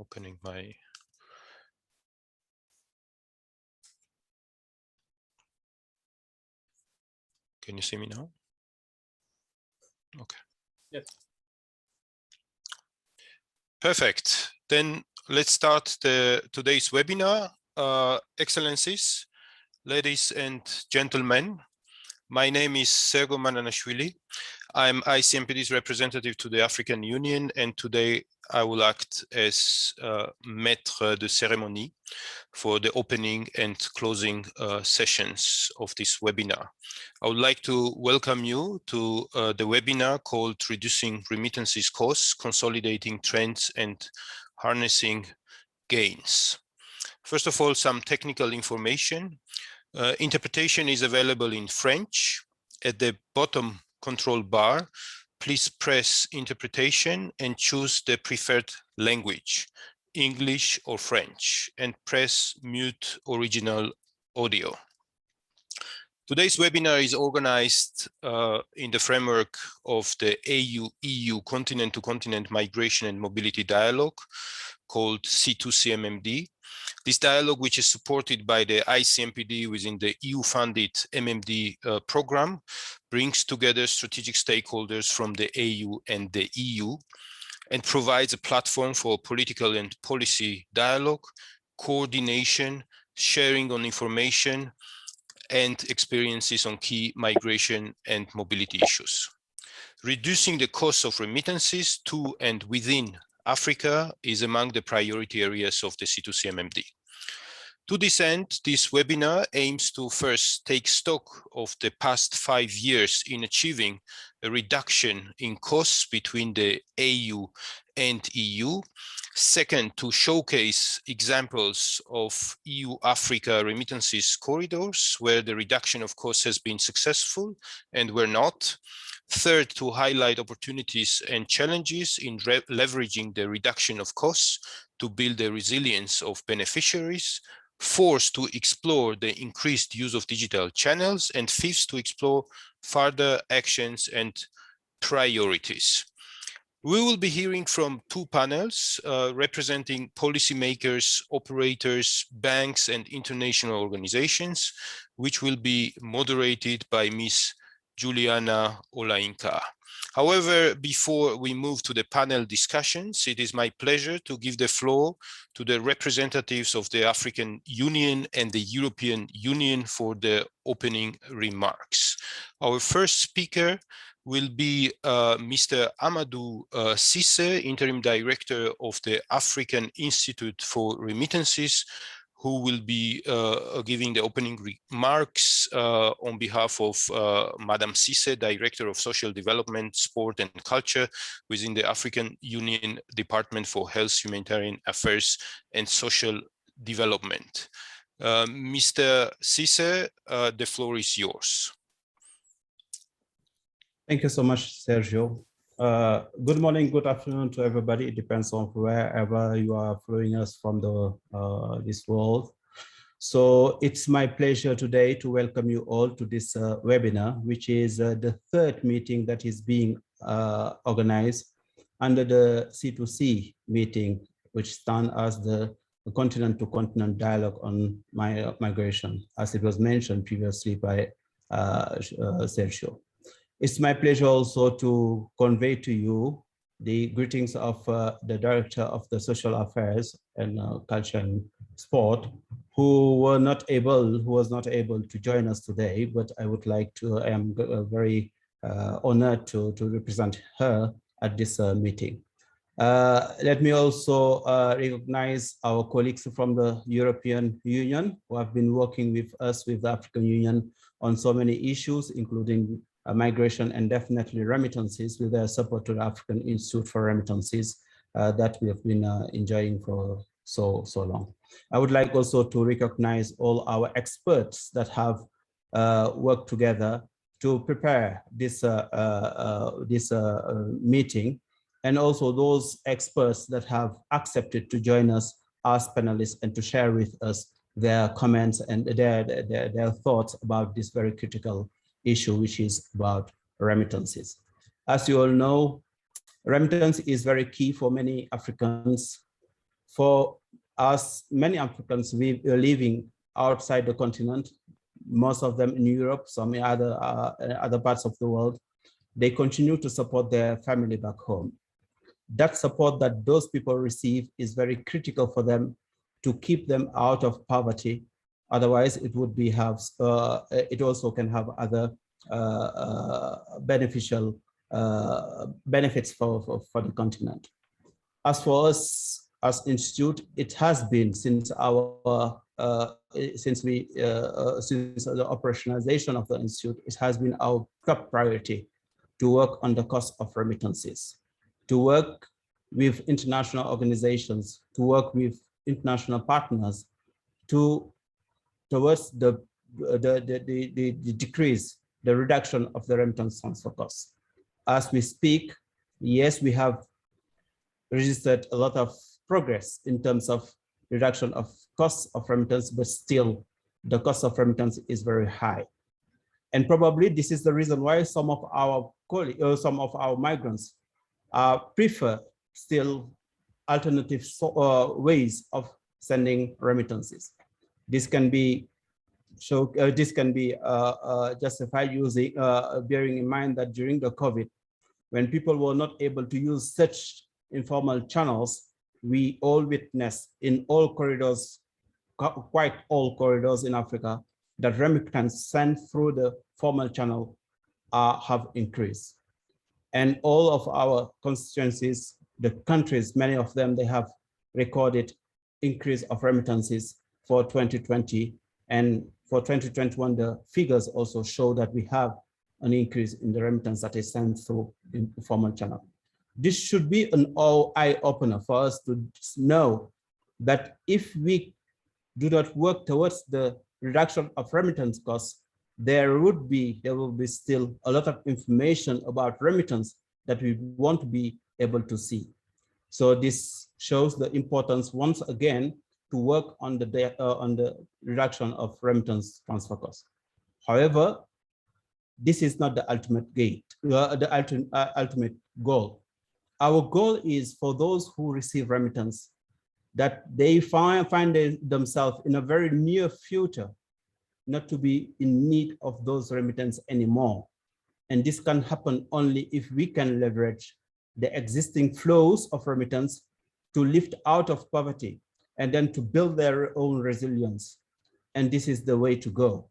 opening my... Can you see me now? Okay. Yes. Perfect. Then let's start today's webinar. Excellencies, ladies and gentlemen, my name is Sergo Mananashvili. I'm ICMPD's representative to the African Union, and today I will act as maître de cérémonie for the opening and closing sessions of this webinar. I would like to welcome you to the webinar called Reducing Remittances Costs, Consolidating Trends and Harnessing Gains. First of all, some technical information. Interpretation is available in French. At the bottom control bar, please press interpretation and choose the preferred language, English or French, and press mute original audio. Today's webinar is organized in the framework of the AU-EU Continent-to-Continent Migration and Mobility Dialogue, called C2CMMD. This dialogue, which is supported by the ICMPD within the EU-funded MMD program, brings together strategic stakeholders from the AU and the EU and provides a platform for political and policy dialogue, coordination, sharing on information, and experiences on key migration and mobility issues. Reducing the cost of remittances to and within Africa is among the priority areas of the C2CMMD. To this end, this webinar aims to first take stock of the past 5 years in achieving a reduction in costs between the AU and EU. Second, to showcase examples of EU-Africa remittances corridors where the reduction of costs has been successful and where not. Third, to highlight opportunities and challenges in leveraging the reduction of costs to build the resilience of beneficiaries. Fourth, to explore the increased use of digital channels. And fifth, to explore further actions and priorities. We will be hearing from 2 panels representing policymakers, operators, banks, and international organizations, which will be moderated by Ms. Juliana Olainka. However, before we move to the panel discussions, it is my pleasure to give the floor to the representatives of the African Union and the European Union for the opening remarks. Our first speaker will be Mr. Amadou Cissé, Interim Director of the African Institute for Remittances, who will be giving the opening remarks on behalf of Madame Cissé, Director of Social Development, Sport and Culture within the African Union Department for Health, Humanitarian Affairs and Social Development. Mr. Cissé, the floor is yours. Thank you so much, Sergio. Good morning, good afternoon to everybody. It depends on wherever you are following us from this world. So it's my pleasure today to welcome you all to this webinar, which is the 3rd meeting that is being organized under the C2C meeting, which stands as the Continent-to-Continent Dialogue on Migration, as it was mentioned previously by Sergio. It's my pleasure also to convey to you the greetings of the Director of the Social Affairs and Culture and Sport, who was not able to join us today, but I am very honored to represent her at this meeting. Let me also recognize our colleagues from the European Union who have been working with us, with the African Union, on so many issues, including migration and definitely remittances, with their support to the African Institute for Remittances that we have been enjoying for so long. I would like also to recognize all our experts that have worked together to prepare this meeting, and also those experts that have accepted to join us as panelists and to share with us their comments and their thoughts about this very critical issue, which is about remittances. As you all know, remittance is very key for many Africans For us, many Africans living outside the continent, most of them in Europe, some in other parts of the world, they continue to support their family back home. That support that those people receive is very critical for them to keep them out of poverty. Otherwise, it would be it also can have other beneficial benefits for the continent. As for us as institute, it has been since since the operationalization of the institute, it has been our top priority to work on the cost of remittances, to work with international organizations, to work with international partners towards the decrease, the reduction of the remittance transfer costs. As we speak, yes, we have registered a lot of progress in terms of reduction of costs of remittance, but still the cost of remittance is very high. And probably this is the reason why some of our colleagues, or some of our migrants prefer still alternative ways of sending remittances. This can be justified using bearing in mind that during the COVID, when people were not able to use such informal channels, we all witnessed in all corridors, quite all corridors in Africa, that remittance sent through the formal channel have increased. And all of our constituencies, the countries, many of them, they have recorded increase of remittances for 2020. And for 2021, the figures also show that we have an increase in the remittance that is sent through the formal channel. This should be an eye-opener for us to know that if we do not work towards the reduction of remittance costs, there will be still a lot of information about remittance that we want to be able to see. So this shows the importance once again to work on the reduction of remittance transfer costs. However, this is not the ultimate ultimate goal. Our goal is for those who receive remittance that they find themselves in a very near future not to be in need of those remittance anymore. And this can happen only if we can leverage the existing flows of remittance to lift out of poverty and then to build their own resilience. And this is the way to go.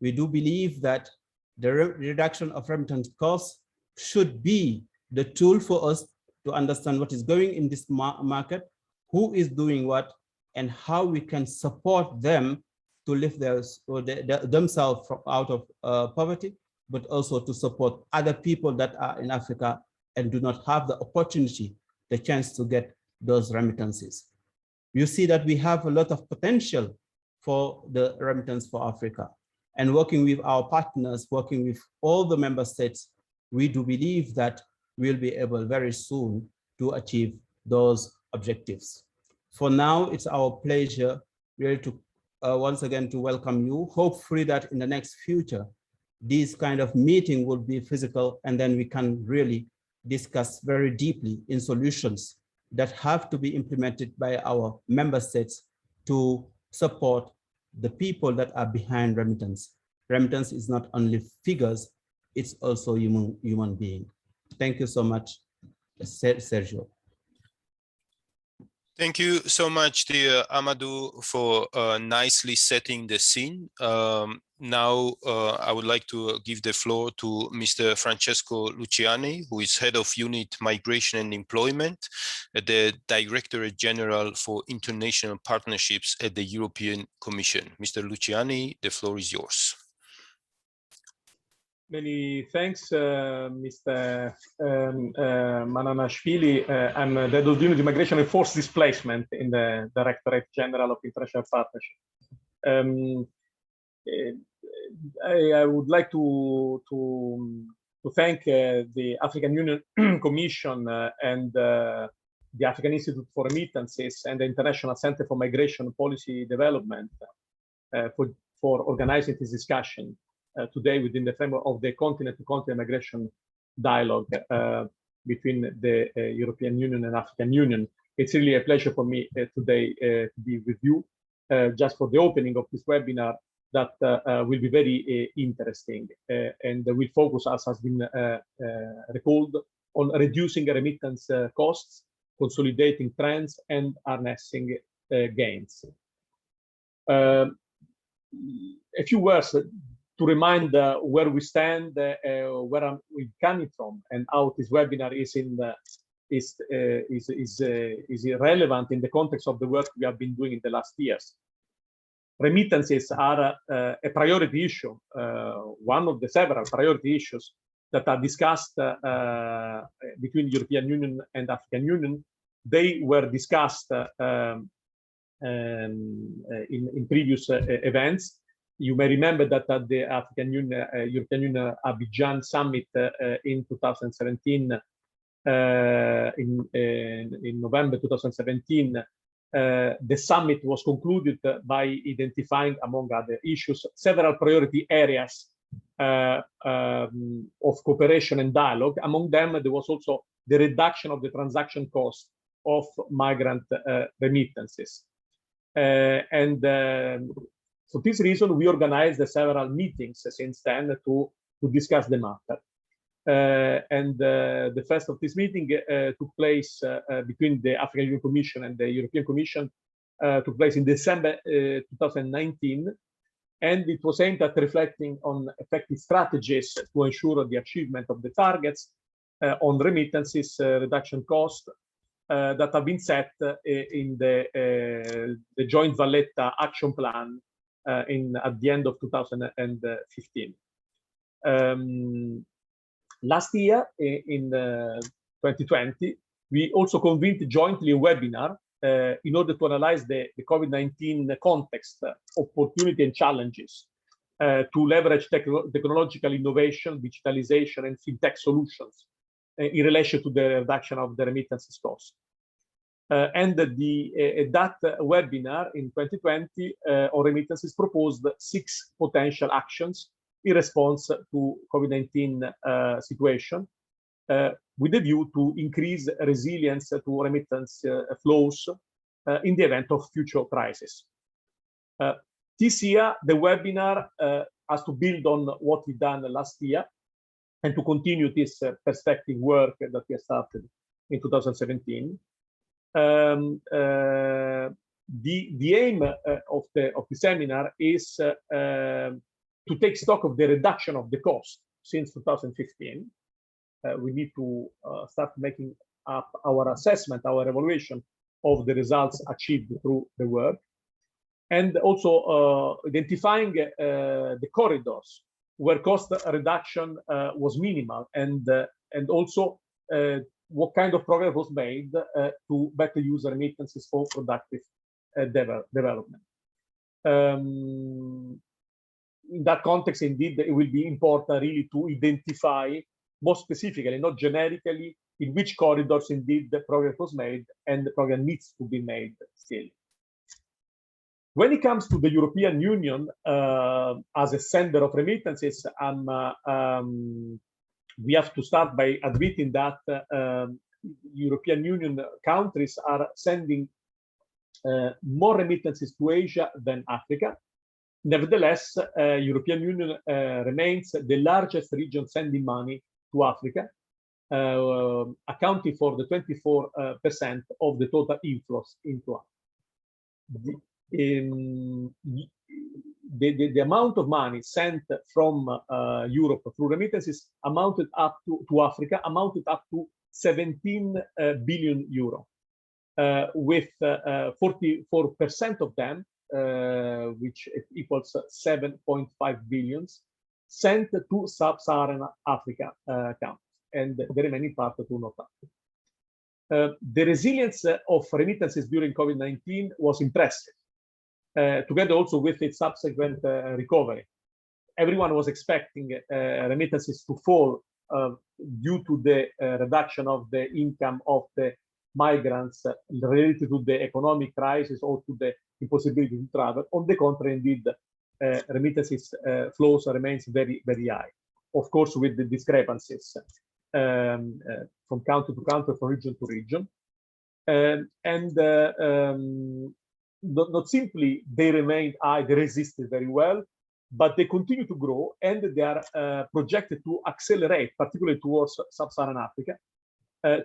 We do believe that the reduction of remittance costs should be the tool for us to understand what is going in this market, who is doing what, and how we can support them to lift themselves out of poverty, but also to support other people that are in Africa and do not have the opportunity, the chance to get those remittances. You see that we have a lot of potential for the remittance for Africa. And working with our partners, working with all the member states, we do believe that we'll be able very soon to achieve those objectives. For now, it's our pleasure really to once again to welcome you. Hopefully that in the next future, this kind of meeting will be physical, and then we can really discuss very deeply in solutions that have to be implemented by our member states to support the people that are behind remittance. Remittance is not only figures, it's also human being. Thank you so much, Sergio. Thank you so much, dear Amadou, for nicely setting the scene. Now, I would like to give the floor to Mr. Francesco Luciani, who is Head of Unit Migration and Employment at the Directorate General for International Partnerships at the European Commission. Mr. Luciani, the floor is yours. Many thanks, Mr. Mananashvili. I'm the Head of Unit Migration and Forced Displacement in the Directorate General of International Partnership. I would like to thank the African Union Commission and the African Institute for Remittances and the International Center for Migration Policy Development for organizing this discussion today within the framework of the continent-to-continent migration dialogue between the European Union and African Union. It's really a pleasure for me today to be with you just for the opening of this webinar that will be very interesting and will focus, as has been recalled, on reducing remittance costs, consolidating trends, and harnessing gains. A few words to remind where we stand, where we're coming from, and how this webinar is relevant in the context of the work we have been doing in the last years. Remittances are a priority issue, one of the several priority issues that are discussed between the European Union and African Union. They were discussed in previous events. You may remember that at the African Union, European Union Abidjan Summit in 2017, in November 2017, the summit was concluded by identifying, among other issues, several priority areas of cooperation and dialogue. Among them, there was also the reduction of the transaction cost of migrant remittances. For this reason, we organized several meetings since then to discuss the matter. The first of this meeting took place between the African Union Commission and the European Commission, took place in December 2019, and it was aimed at reflecting on effective strategies to ensure the achievement of the targets on remittances, reduction cost that have been set in the joint Valletta action plan at the end of 2015. Last year, in 2020, we also convened jointly a webinar in order to analyze the COVID-19 context, opportunity and challenges to leverage technological innovation, digitalization, and fintech solutions in relation to the reduction of the remittances cost. That webinar in 2020 on remittances proposed 6 potential actions in response to COVID-19 situation, with a view to increase resilience to remittance flows in the event of future crisis. This year, the webinar has to build on what we've done last year and to continue this perspective work that we started in 2017. The aim of the seminar is to take stock of the reduction of the cost since 2015. We need to start making up our assessment, our evaluation of the results achieved through the work, and also identifying the corridors where cost reduction was minimal, and also what kind of progress was made to better use remittances for productive development. In that context, indeed, it will be important really to identify more specifically, not generically, in which corridors indeed the progress was made and the progress needs to be made still. When it comes to the European Union as a sender of remittances, we have to start by admitting that European Union countries are sending more remittances to Asia than Africa. Nevertheless, European Union remains the largest region sending money to Africa, accounting for the 24% of the total inflows into Africa. The amount of money sent from Europe through remittances amounted up to Africa, amounted up to 17 billion euro, with 44% of them, which equals 7.5 billion, sent to sub-Saharan Africa countries, and the remaining part to North Africa. The resilience of remittances during COVID-19 was impressive, together also with its subsequent recovery. Everyone was expecting remittances to fall due to the reduction of the income of the migrants related to the economic crisis or to the impossibility to travel. On the contrary, indeed, remittances flows remains very, very high. Of course, with the discrepancies from country to country, from region to region. Not simply they remained high, they resisted very well, but they continue to grow, and they are projected to accelerate, particularly towards sub-Saharan Africa,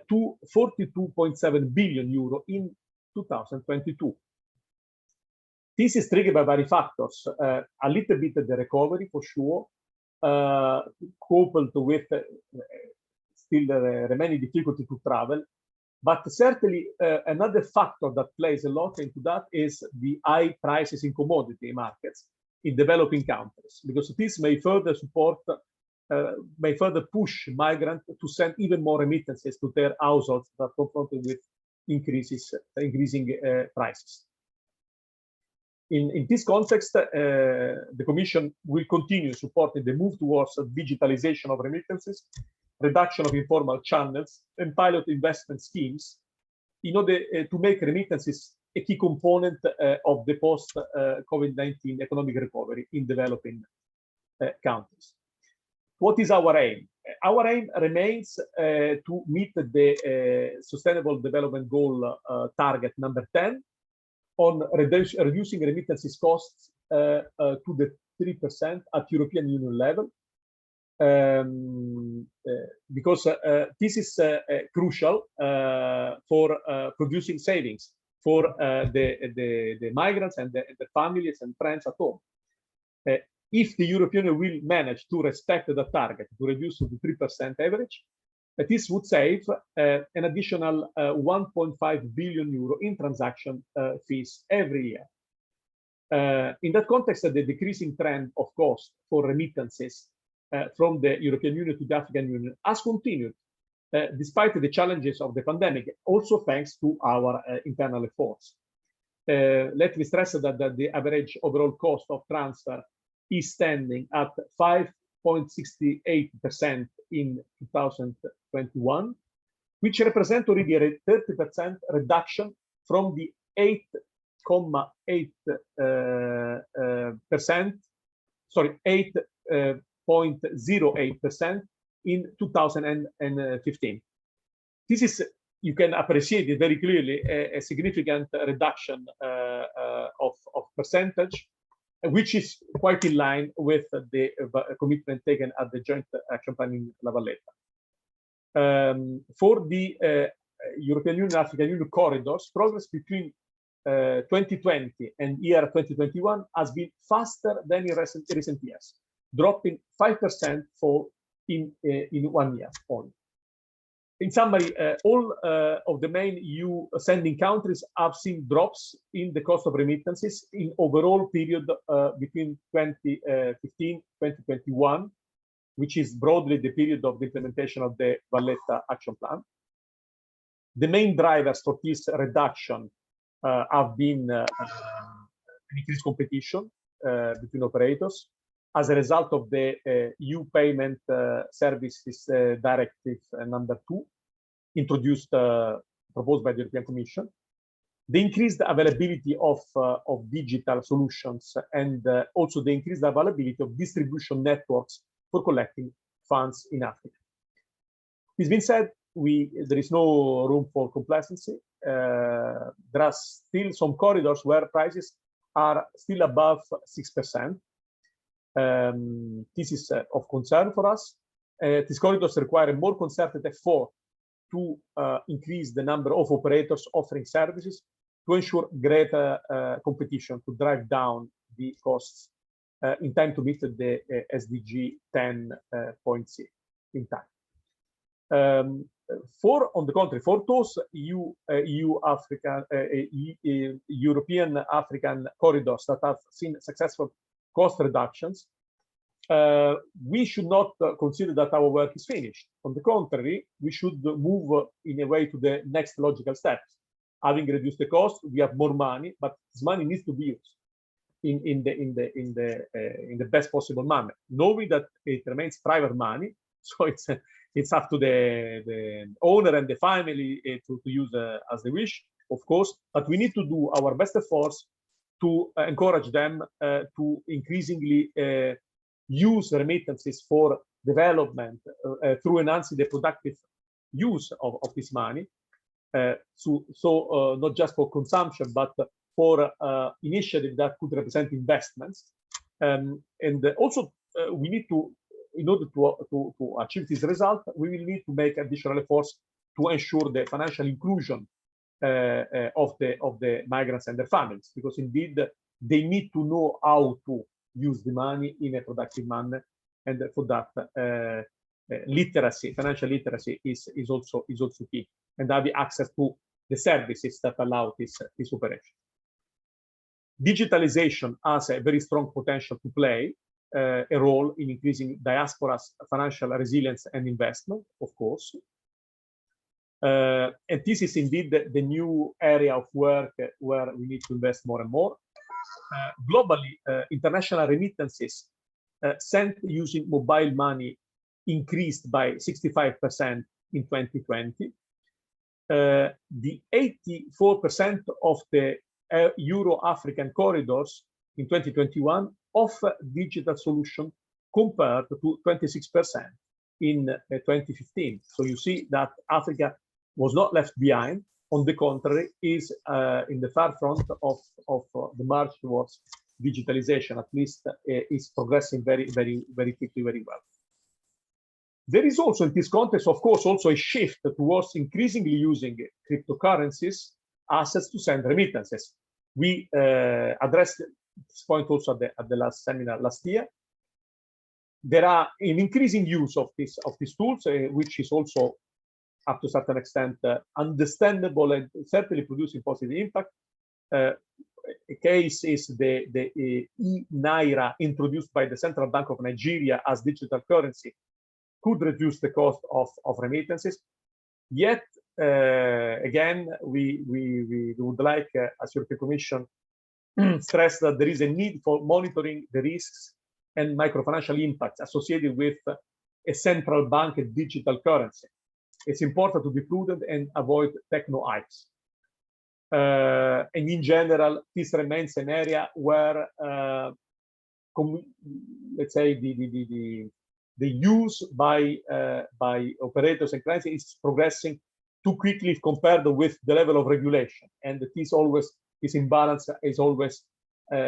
to 42.7 billion euro in 2022. This is triggered by various factors. A little bit of the recovery, for sure, coupled with still remaining difficulty to travel. But certainly another factor that plays a lot into that is the high prices in commodity markets in developing countries, because this may further support, may further push migrants to send even more remittances to their households that are confronted with increasing prices. In this context, the Commission will continue supporting the move towards digitalization of remittances, reduction of informal channels, and pilot investment schemes in order to make remittances a key component of the post-COVID-19 economic recovery in developing countries. What is our aim? Our aim remains to meet the Sustainable Development Goal target number 10 on reducing remittances costs to the 3% at European Union level, because this is crucial for producing savings for the migrants and the families and friends at home. If the European Union will manage to respect the target to reduce to the 3% average, this would save an additional 1.5 billion euro in transaction fees every year. In that context, the decreasing trend of cost for remittances from the European Union to the African Union has continued, despite the challenges of the pandemic, also thanks to our internal efforts. Let me stress that the average overall cost of transfer is standing at 5.68% in 2021, which represents already a 30% reduction from the 8.08% in 2015. This is, you can appreciate it very clearly, a significant reduction of percentage, which is quite in line with the commitment taken at the Joint Action Plan in La Valletta. For the European Union, African Union corridors, progress between 2020 and year 2021 has been faster than in recent years, dropping 5% in 1 year only. In summary, all of the main EU sending countries have seen drops in the cost of remittances in overall period between 2015-2021, which is broadly the period of the implementation of the Valletta Action Plan. The main drivers for this reduction have been increased competition between operators as a result of the EU Payment Services Directive number 2, introduced, proposed by the European Commission. The increased availability of digital solutions, and also the increased availability of distribution networks for collecting funds in Africa. This being said, there is no room for complacency. There are still some corridors where prices are still above 6%. This is of concern for us. These corridors require a more concerted effort to increase the number of operators offering services to ensure greater competition, to drive down the costs in time to meet the SDG 10.6 in time. On the contrary, for those European African corridors that have seen successful cost reductions, we should not consider that our work is finished. On the contrary, we should move in a way to the next logical steps. Having reduced the cost, we have more money, but this money needs to be used in the best possible manner, knowing that it remains private money. So it's up to the owner and the family to use as they wish, of course. But we need to do our best efforts to encourage them to increasingly use remittances for development through enhancing the productive use of this money, So not just for consumption, but for initiatives that could represent investments. And also, we need to, in order to achieve this result, we will need to make additional efforts to ensure the financial inclusion of the migrants and their families, because indeed they need to know how to use the money in a productive manner, and for that, literacy, financial literacy, is also key, and having access to the services that allow this operation. Digitalization has a very strong potential to play a role in increasing diaspora's financial resilience and investment, of course. And this is indeed the new area of work where we need to invest more and more. Globally, international remittances sent using mobile money increased by 65% in 2020. The 84% of the Euro-African corridors in 2021 offer digital solution compared to 26% in 2015. So you see that Africa was not left behind. On the contrary, is in the far front of the march towards digitalization. At least is progressing very quickly, very well. There is also, in this context, of course, also a shift towards increasingly using cryptocurrencies assets to send remittances. We addressed this point also at the last seminar last year. There are an increasing use of these tools, which is also, up to a certain extent, understandable and certainly producing positive impact. A case is the e-Naira introduced by the Central Bank of Nigeria as digital currency could reduce the cost of remittances. Yet, again, we would like, as European Commission, stress that there is a need for monitoring the risks and microfinancial impacts associated with a central bank digital currency. It's important to be prudent and avoid techno hypes. And in general, this remains an area where, let's say, the use by operators and clients is progressing too quickly compared with the level of regulation, and this imbalance is always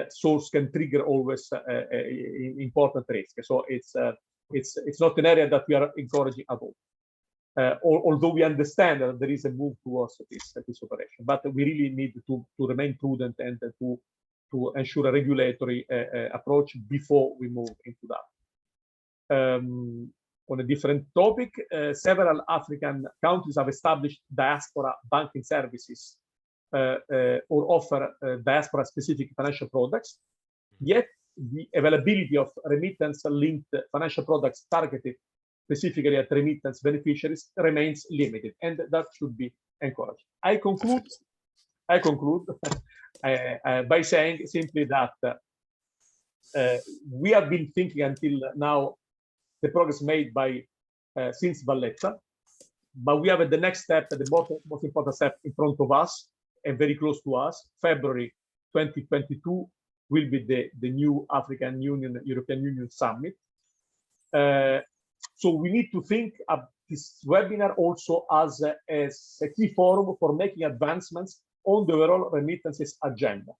source can trigger always important risk. So it's not an area that we are encouraging at all. Although we understand that there is a move towards this operation, but we really need to remain prudent and to ensure a regulatory approach before we move into that. On a different topic, several African countries have established diaspora banking services or offer diaspora-specific financial products. Yet, the availability of remittance-linked financial products targeted specifically at remittance beneficiaries remains limited, and that should be encouraged. I conclude by saying simply that we have been thinking until now the progress made by since Valletta, but we have the next step, the most important step in front of us and very close to us. February 2022 will be the new African Union, European Union Summit. So we need to think of this webinar also as a key forum for making advancements on the overall remittances agenda,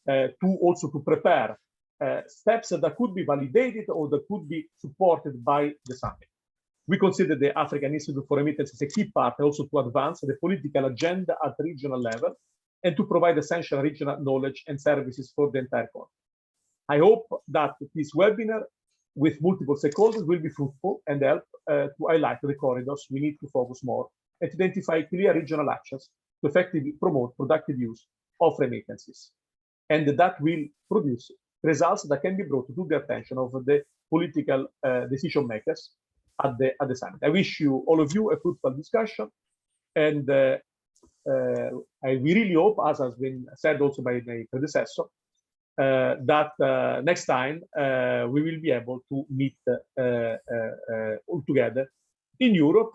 to prepare steps that could be validated or that could be supported by the summit. We consider the African Institute for Remittances a key partner also to advance the political agenda at regional level and to provide essential regional knowledge and services for the entire continent. I hope that this webinar with multiple stakeholders will be fruitful and help to highlight the corridors we need to focus more and to identify clear regional actions to effectively promote productive use of remittances. And that will produce results that can be brought to the attention of the political decision makers at the summit. I wish you, all of you, a fruitful discussion, and we really hope, as has been said also by my predecessor, that next time we will be able to meet all together in Europe,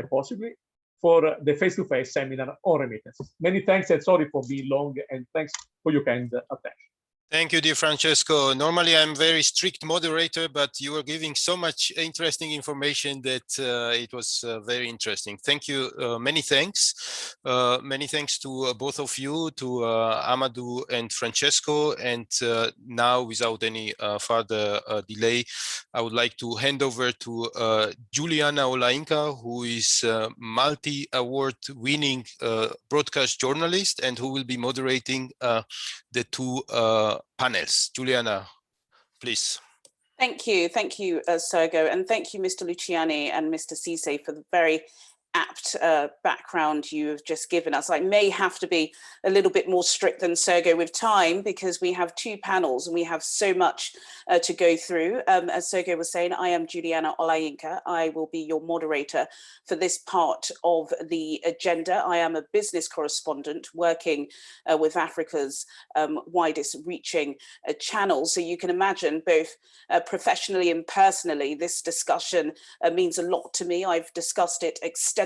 possibly, for the face-to-face seminar on remittances. Many thanks, and sorry for being long, and thanks for your kind attention. Thank you, dear Francesco. Normally, I'm very strict moderator, but you were giving so much interesting information that it was very interesting. Thank you. Many thanks. Many thanks to both of you, to Amadou and Francesco. And now, without any further delay, I would like to hand over to Juliana Olainka, who is a multi-award winning broadcast journalist and who will be moderating the two panels. Juliana, please. Thank you, Sergio, and thank you, Mr. Luciani and Mr. Cisse, for the very apt background you have just given us. I may have to be a little bit more strict than Sergio with time because we have two panels and we have so much to go through. As Sergio was saying, I am Juliana Olainka. I will be your moderator for this part of the agenda. I am a business correspondent working with Africa's widest reaching channels. So you can imagine both professionally and personally, this discussion means a lot to me. I've discussed it extensively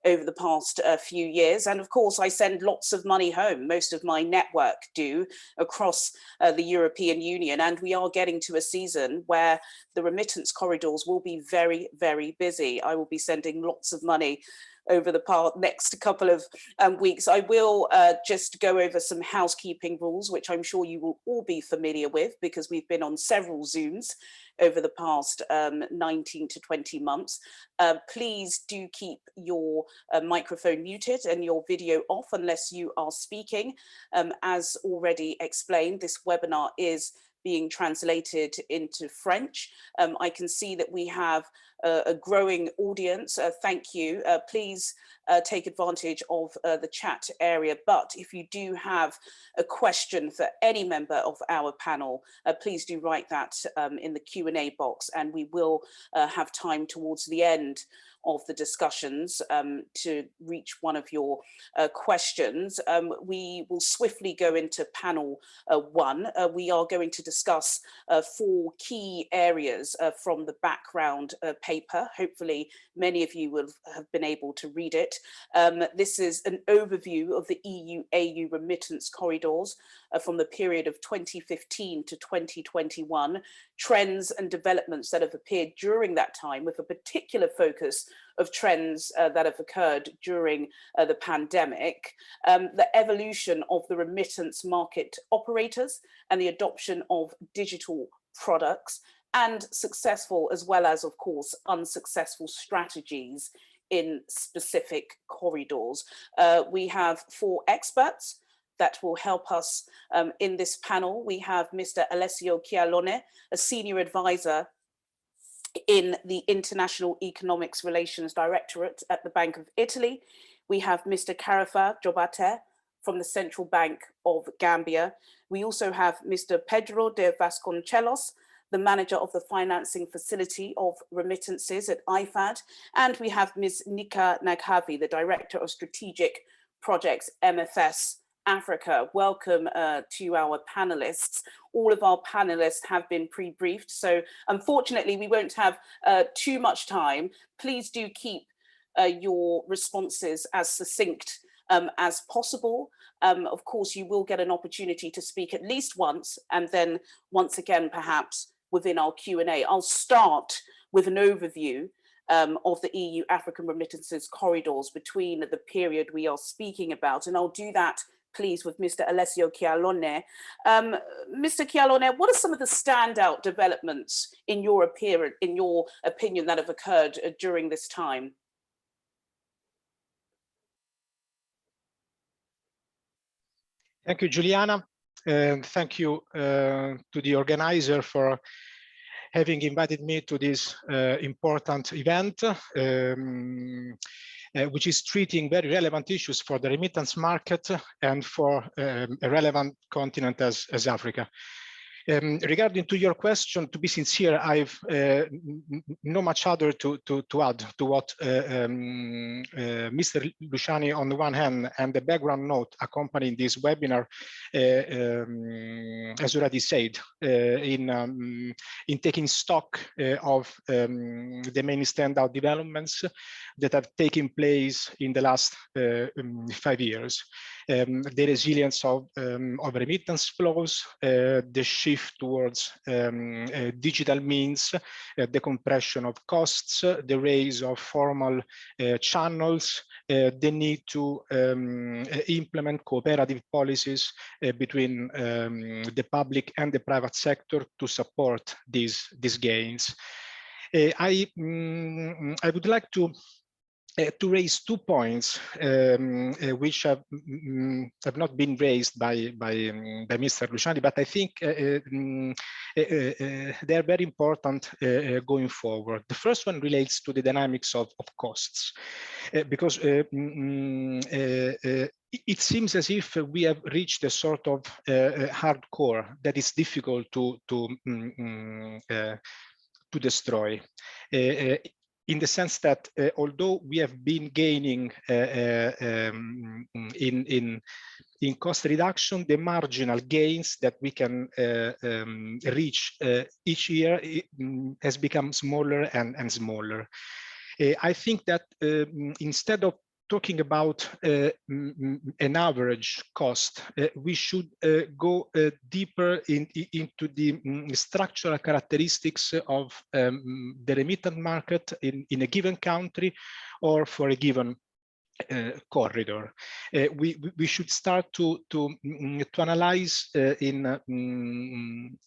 over the past few years. And of course, I send lots of money home. Most of my network do across the European Union. And we are getting to a season where the remittance corridors will be very, very busy. I will be sending lots of money over the next couple of weeks. I will just go over some housekeeping rules, which I'm sure you will all be familiar with because we've been on several Zooms over the past 19 to 20 months. Please do keep your microphone muted and your video off unless you are speaking. As already explained, this webinar is being translated into French. I can see that we have a growing audience. Thank you. Please take advantage of the chat area. But if you do have a question for any member of our panel, please do write that in the Q&A box, and we will have time towards the end of the discussions to reach one of your questions. We will swiftly go into panel one. We are going to discuss 4 key areas from the background paper. Hopefully many of you will have been able to read it. This is an overview of the EU-AU remittance corridors from the period of 2015 to 2021, trends and developments that have appeared during that time, with a particular focus of trends that have occurred during the pandemic, the evolution of the remittance market operators and the adoption of digital products, and successful as well as, of course, unsuccessful strategies in specific corridors. We have 4 experts that will help us in this panel. We have Mr. Alessio Chialone, a senior advisor in the International Economics Relations Directorate at the Bank of Italy. We have Mr. Carafa Jobate from the Central Bank of Gambia. We also have Mr. Pedro de Vasconcelos, the manager of the financing facility of remittances at IFAD. And we have Ms. Nika Naghavi, the director of strategic projects, MFS Africa. Welcome to our panelists. All of our panelists have been pre-briefed, so unfortunately we won't have too much time. Please do keep your responses as succinct as possible. Of course, you will get an opportunity to speak at least once, and then once again, perhaps within our Q&A. I'll start with an overview of the EU African remittances corridors between the period we are speaking about, and I'll do that please with Mr. Alessio Chialone. Mr. Chialone, what are some of the standout developments in your opinion that have occurred during this time? Thank you, Juliana. Thank you to the organizer for having invited me to this important event, which is treating very relevant issues for the remittance market and for a relevant continent as Africa. Regarding to your question, to be sincere, I've no much other to add to what Mr. Luciani on the one hand and the background note accompanying this webinar has already said in taking stock of the many standout developments that have taken place in the last 5 years. the resilience of remittance flows, the shift towards digital means, the compression of costs, the rise of formal channels, the need to implement cooperative policies between the public and the private sector to support these gains. I would like to raise 2 points which have not been raised by Mr. Luciani, but I think they are very important going forward. The first one relates to the dynamics of costs, because it seems as if we have reached a sort of hardcore that is difficult to destroy. In the sense that although we have been gaining in cost reduction, the marginal gains that we can reach each year has become smaller and smaller. I think that instead of talking about an average cost, we should go deeper into the structural characteristics of the remittance market in a given country or for a given corridor. We should start to analyze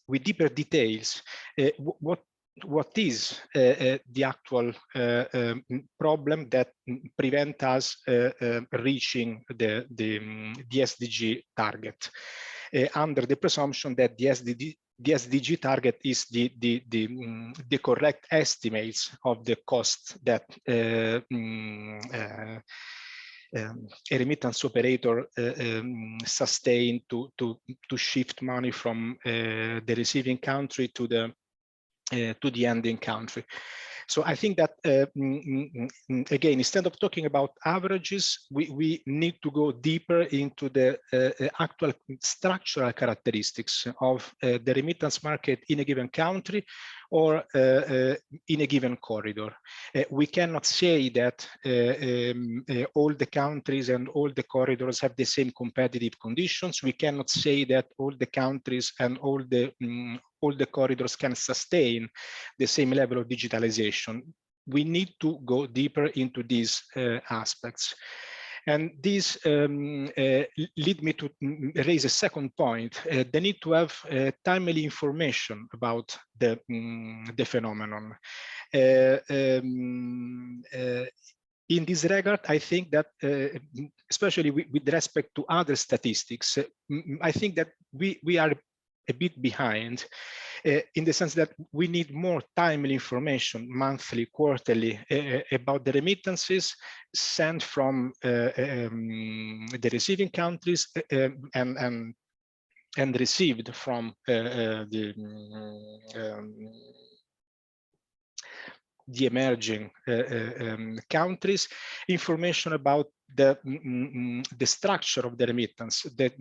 with deeper details what is the actual problem that prevent us reaching the SDG target, under the presumption that the SDG target is the correct estimates of the cost that a remittance operator sustain to shift money from the receiving country to the ending country. So I think that, again, instead of talking about averages, we need to go deeper into the actual structural characteristics of the remittance market in a given country or in a given corridor. We cannot say that all the countries and all the corridors have the same competitive conditions. We cannot say that all the countries and all the corridors can sustain the same level of digitalization. We need to go deeper into these aspects. And this lead me to raise a second point, the need to have timely information about the phenomenon. In this regard, I think that, especially with respect to other statistics, I think that we are a bit behind in the sense that we need more timely information, monthly, quarterly, about the remittances sent from the receiving countries and received from the emerging countries, information about the structure of the remittance, the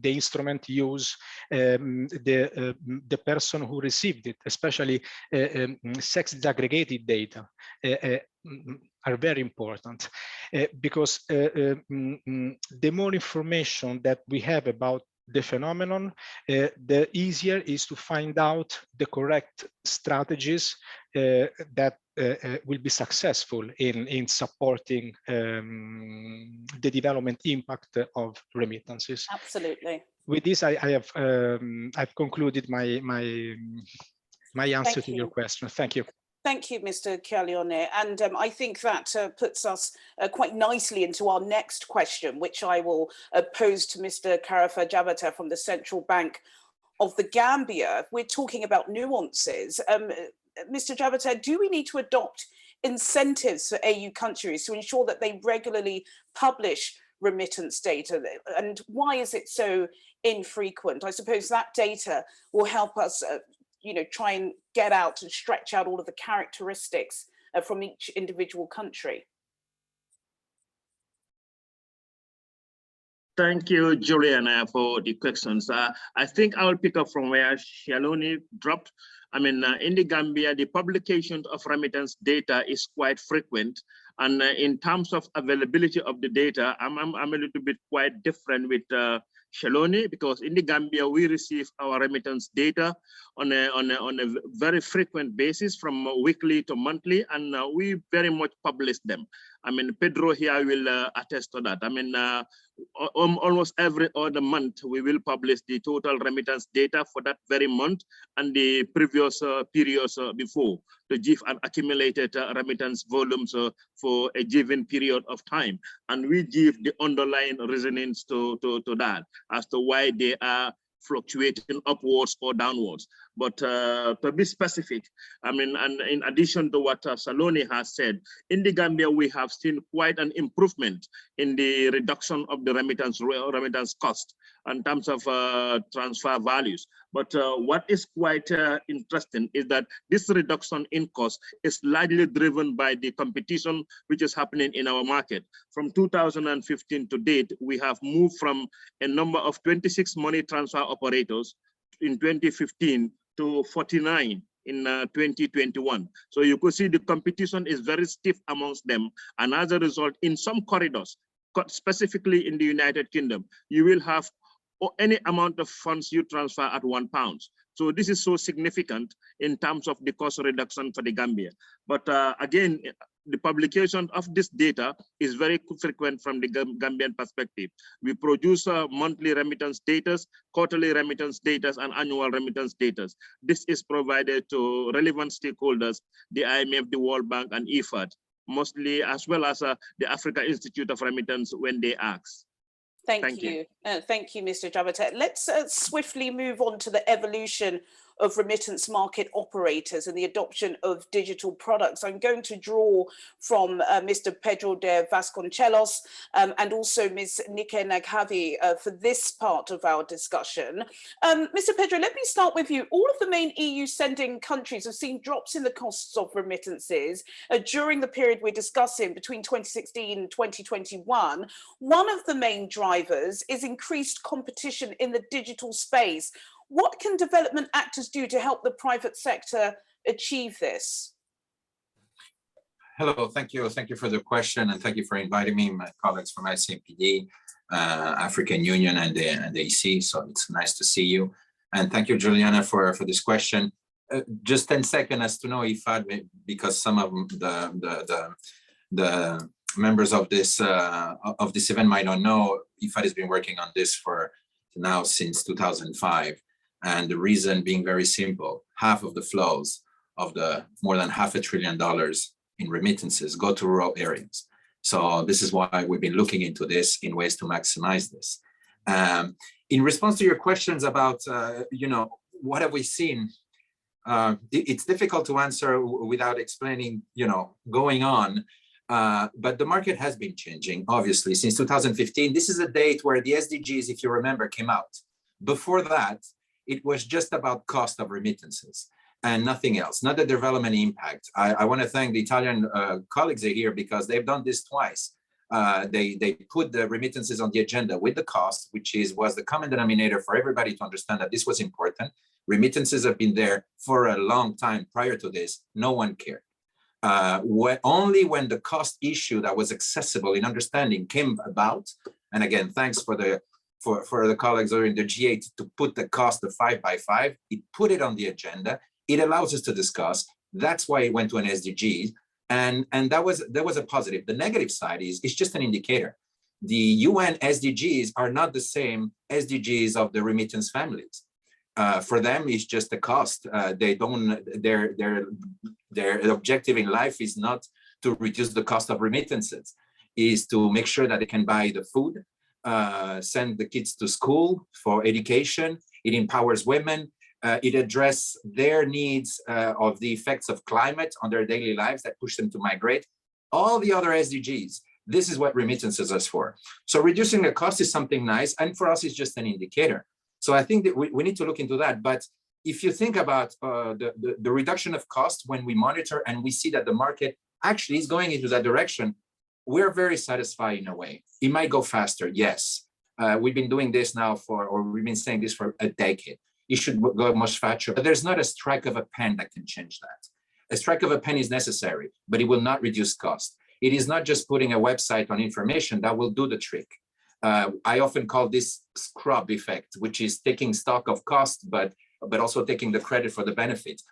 instrument used, the person who received it, especially sex disaggregated data, are very important because the more information that we have about the phenomenon, the easier is to find out the correct strategies that will be successful in supporting the development impact of remittances. Absolutely. With this, I've concluded my answer to your question. Thank you. Thank you, Mr. Chialione. And I think that puts us quite nicely into our next question, which I will pose to Mr. Karafa Jabata from the Central Bank of the Gambia. We're talking about nuances. Mr. Jabata, do we need to adopt incentives for AU countries to ensure that they regularly publish remittance data? And why is it so infrequent? I suppose that data will help us try and get out and stretch out all of the characteristics from each individual country. Thank you, Juliana, for the questions. I think I will pick up from where Chialione dropped. I mean, in the Gambia, the publication of remittance data is quite frequent. And in terms of availability of the data, I'm a little bit quite different with Shaloni, because in the Gambia, we receive our remittance data on a very frequent basis from weekly to monthly, and we very much publish them. I mean, Pedro here will attest to that. I mean, almost every other month, we will publish the total remittance data for that very month and the previous periods before, to give an accumulated remittance volumes for a given period of time. And we give the underlying reasonings to that as to why they are fluctuating upwards or downwards. But to be specific, I mean, and in addition to what Saloni has said, in the Gambia, we have seen quite an improvement in the reduction of the remittance cost in terms of transfer values. But what is quite interesting is that this reduction in cost is largely driven by the competition which is happening in our market. From 2015 to date, we have moved from a number of 26 money transfer operators in 2015 to 49 in 2021. So you could see the competition is very stiff amongst them. And as a result, in some corridors, specifically in the United Kingdom, you will have any amount of funds you transfer at £1. So this is so significant in terms of the cost reduction for the Gambia. But again, the publication of this data is very frequent from the Gambian perspective. We produce monthly remittance data, quarterly remittance data, and annual remittance data. This is provided to relevant stakeholders, the IMF, the World Bank, and IFAD, mostly, as well as the Africa Institute of Remittance when they ask. Thank you. Thank you, Mr. Jabate. Let's swiftly move on to the evolution of remittance market operators and the adoption of digital products. I'm going to draw from Mr. Pedro de Vasconcelos and also Ms. Nike Naghavi for this part of our discussion. Mr. Pedro, let me start with you. All of the main EU sending countries have seen drops in the costs of remittances during the period we're discussing between 2016 and 2021. One of the main drivers is increased competition in the digital space. What can development actors do to help the private sector achieve this? Hello, thank you. Thank you for the question, and thank you for inviting me, my colleagues from ICMPD, African Union, and the EC. So it's nice to see you. And thank you, Juliana, for this question. Just 10 seconds as to know IFAD, because some of the members of this event might not know, IFAD has been working on this for now since 2005. And the reason being very simple: half of the flows of the more than $500 billion in remittances go to rural areas. So this is why we've been looking into this in ways to maximize this. In response to your questions about, what have we seen? It's difficult to answer without explaining, going on. But the market has been changing, obviously, since 2015. This is a date where the SDGs, if you remember, came out. Before that, it was just about cost of remittances and nothing else, not the development impact. I want to thank the Italian colleagues here, because they've done this twice. They put the remittances on the agenda with the cost, which was the common denominator for everybody to understand that this was important. Remittances have been there for a long time prior to this. No one cared. Only when the cost issue that was accessible in understanding came about, and again, thanks for the colleagues that are in the G8 to put the cost of 5x5, it put it on the agenda. It allows us to discuss. That's why it went to an SDG, and that was a positive. The negative side is it's just an indicator. The UN SDGs are not the same SDGs of the remittance families. For them, it's just a cost. They don't. Their objective in life is not to reduce the cost of remittances, is to make sure that they can buy the food, send the kids to school for education. It empowers women. It addresses their needs of the effects of climate on their daily lives that push them to migrate. All the other SDGs, this is what remittances is for. So reducing the cost is something nice, and for us, it's just an indicator. So I think that we need to look into that. But if you think about the reduction of cost when we monitor and we see that the market actually is going into that direction, we're very satisfied in a way. It might go faster, yes. We've been doing this now we've been saying this for a decade. it should go much faster. But there's not a strike of a pen that can change that. A strike of a pen is necessary, but it will not reduce cost. It is not just putting a website on information that will do the trick. I often call this scrub effect, which is taking stock of cost, but also taking the credit for the benefit.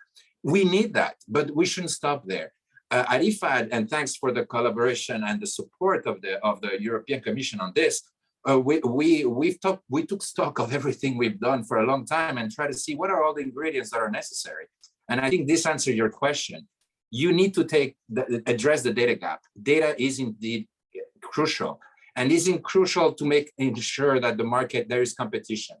We need that, but we shouldn't stop there. At IFAD, and thanks for the collaboration and the support of the European Commission on this, we took stock of everything we've done for a long time and try to see what are all the ingredients that are necessary. And I think this answers your question. You need to address the data gap. Data is indeed crucial, and is crucial to ensure that the market, there is competition.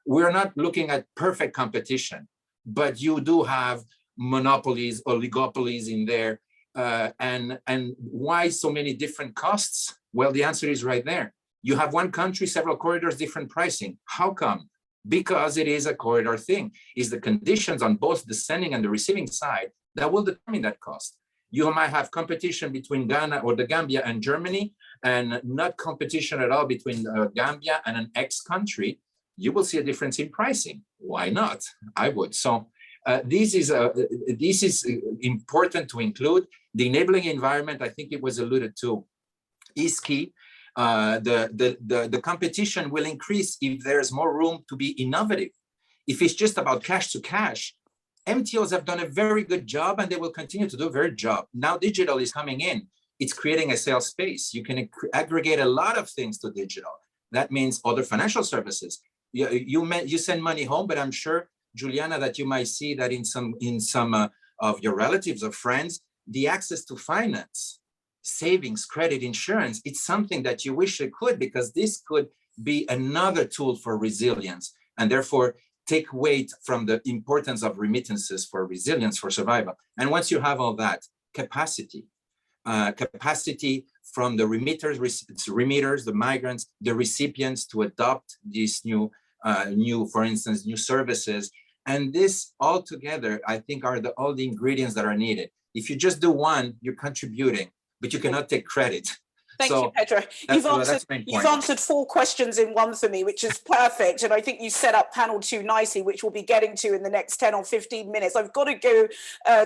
We're not looking at perfect competition, but you do have monopolies, oligopolies in there. And why so many different costs? Well, the answer is right there. You have one country, several corridors, different pricing. How come? Because it is a corridor thing. It's the conditions on both the sending and the receiving side that will determine that cost. You might have competition between Ghana or the Gambia and Germany, and not competition at all between Gambia and an X country. You will see a difference in pricing. Why not? I would. So this is important to include. The enabling environment, I think it was alluded to, is key. The competition will increase if there's more room to be innovative. If it's just about cash to cash, MTOs have done a very good job and they will continue to do a very good job. Now digital is coming in. It's creating a sales space. You can aggregate a lot of things to digital. That means other financial services. You send money home, but I'm sure, Juliana, that you might see that in some of your relatives or friends, the access to finance, savings, credit, insurance, it's something that you wish it could, because this could be another tool for resilience, and therefore take weight from the importance of remittances for resilience, for survival. And once you have all that, capacity from the remitters, the migrants, the recipients to adopt these new, for instance, new services. And this all together, I think, are all the ingredients that are needed. If you just do one, you're contributing, but you cannot take credit. Thank you, Pedro. You've answered 4 questions in one for me, which is perfect. And I think you set up panel 2 nicely, which we'll be getting to in the next 10 or 15 minutes. I've got to go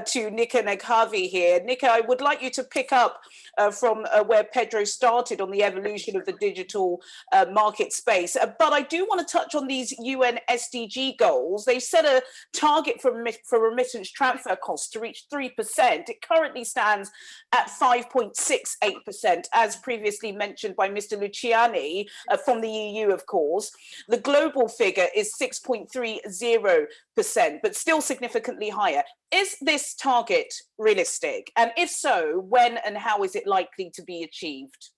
to Nika Naghavi here. Nika, I would like you to pick up from where Pedro started on the evolution of the digital market space. But I do want to touch on these UN SDG goals. They've set a target for remittance transfer costs to reach 3%. It currently stands at 5.68%, as previously mentioned by Mr. Luciani from the EU, of course. The global figure is 6.30%, but still significantly higher. Is this target realistic? And if so, when and how is it likely to be achieved?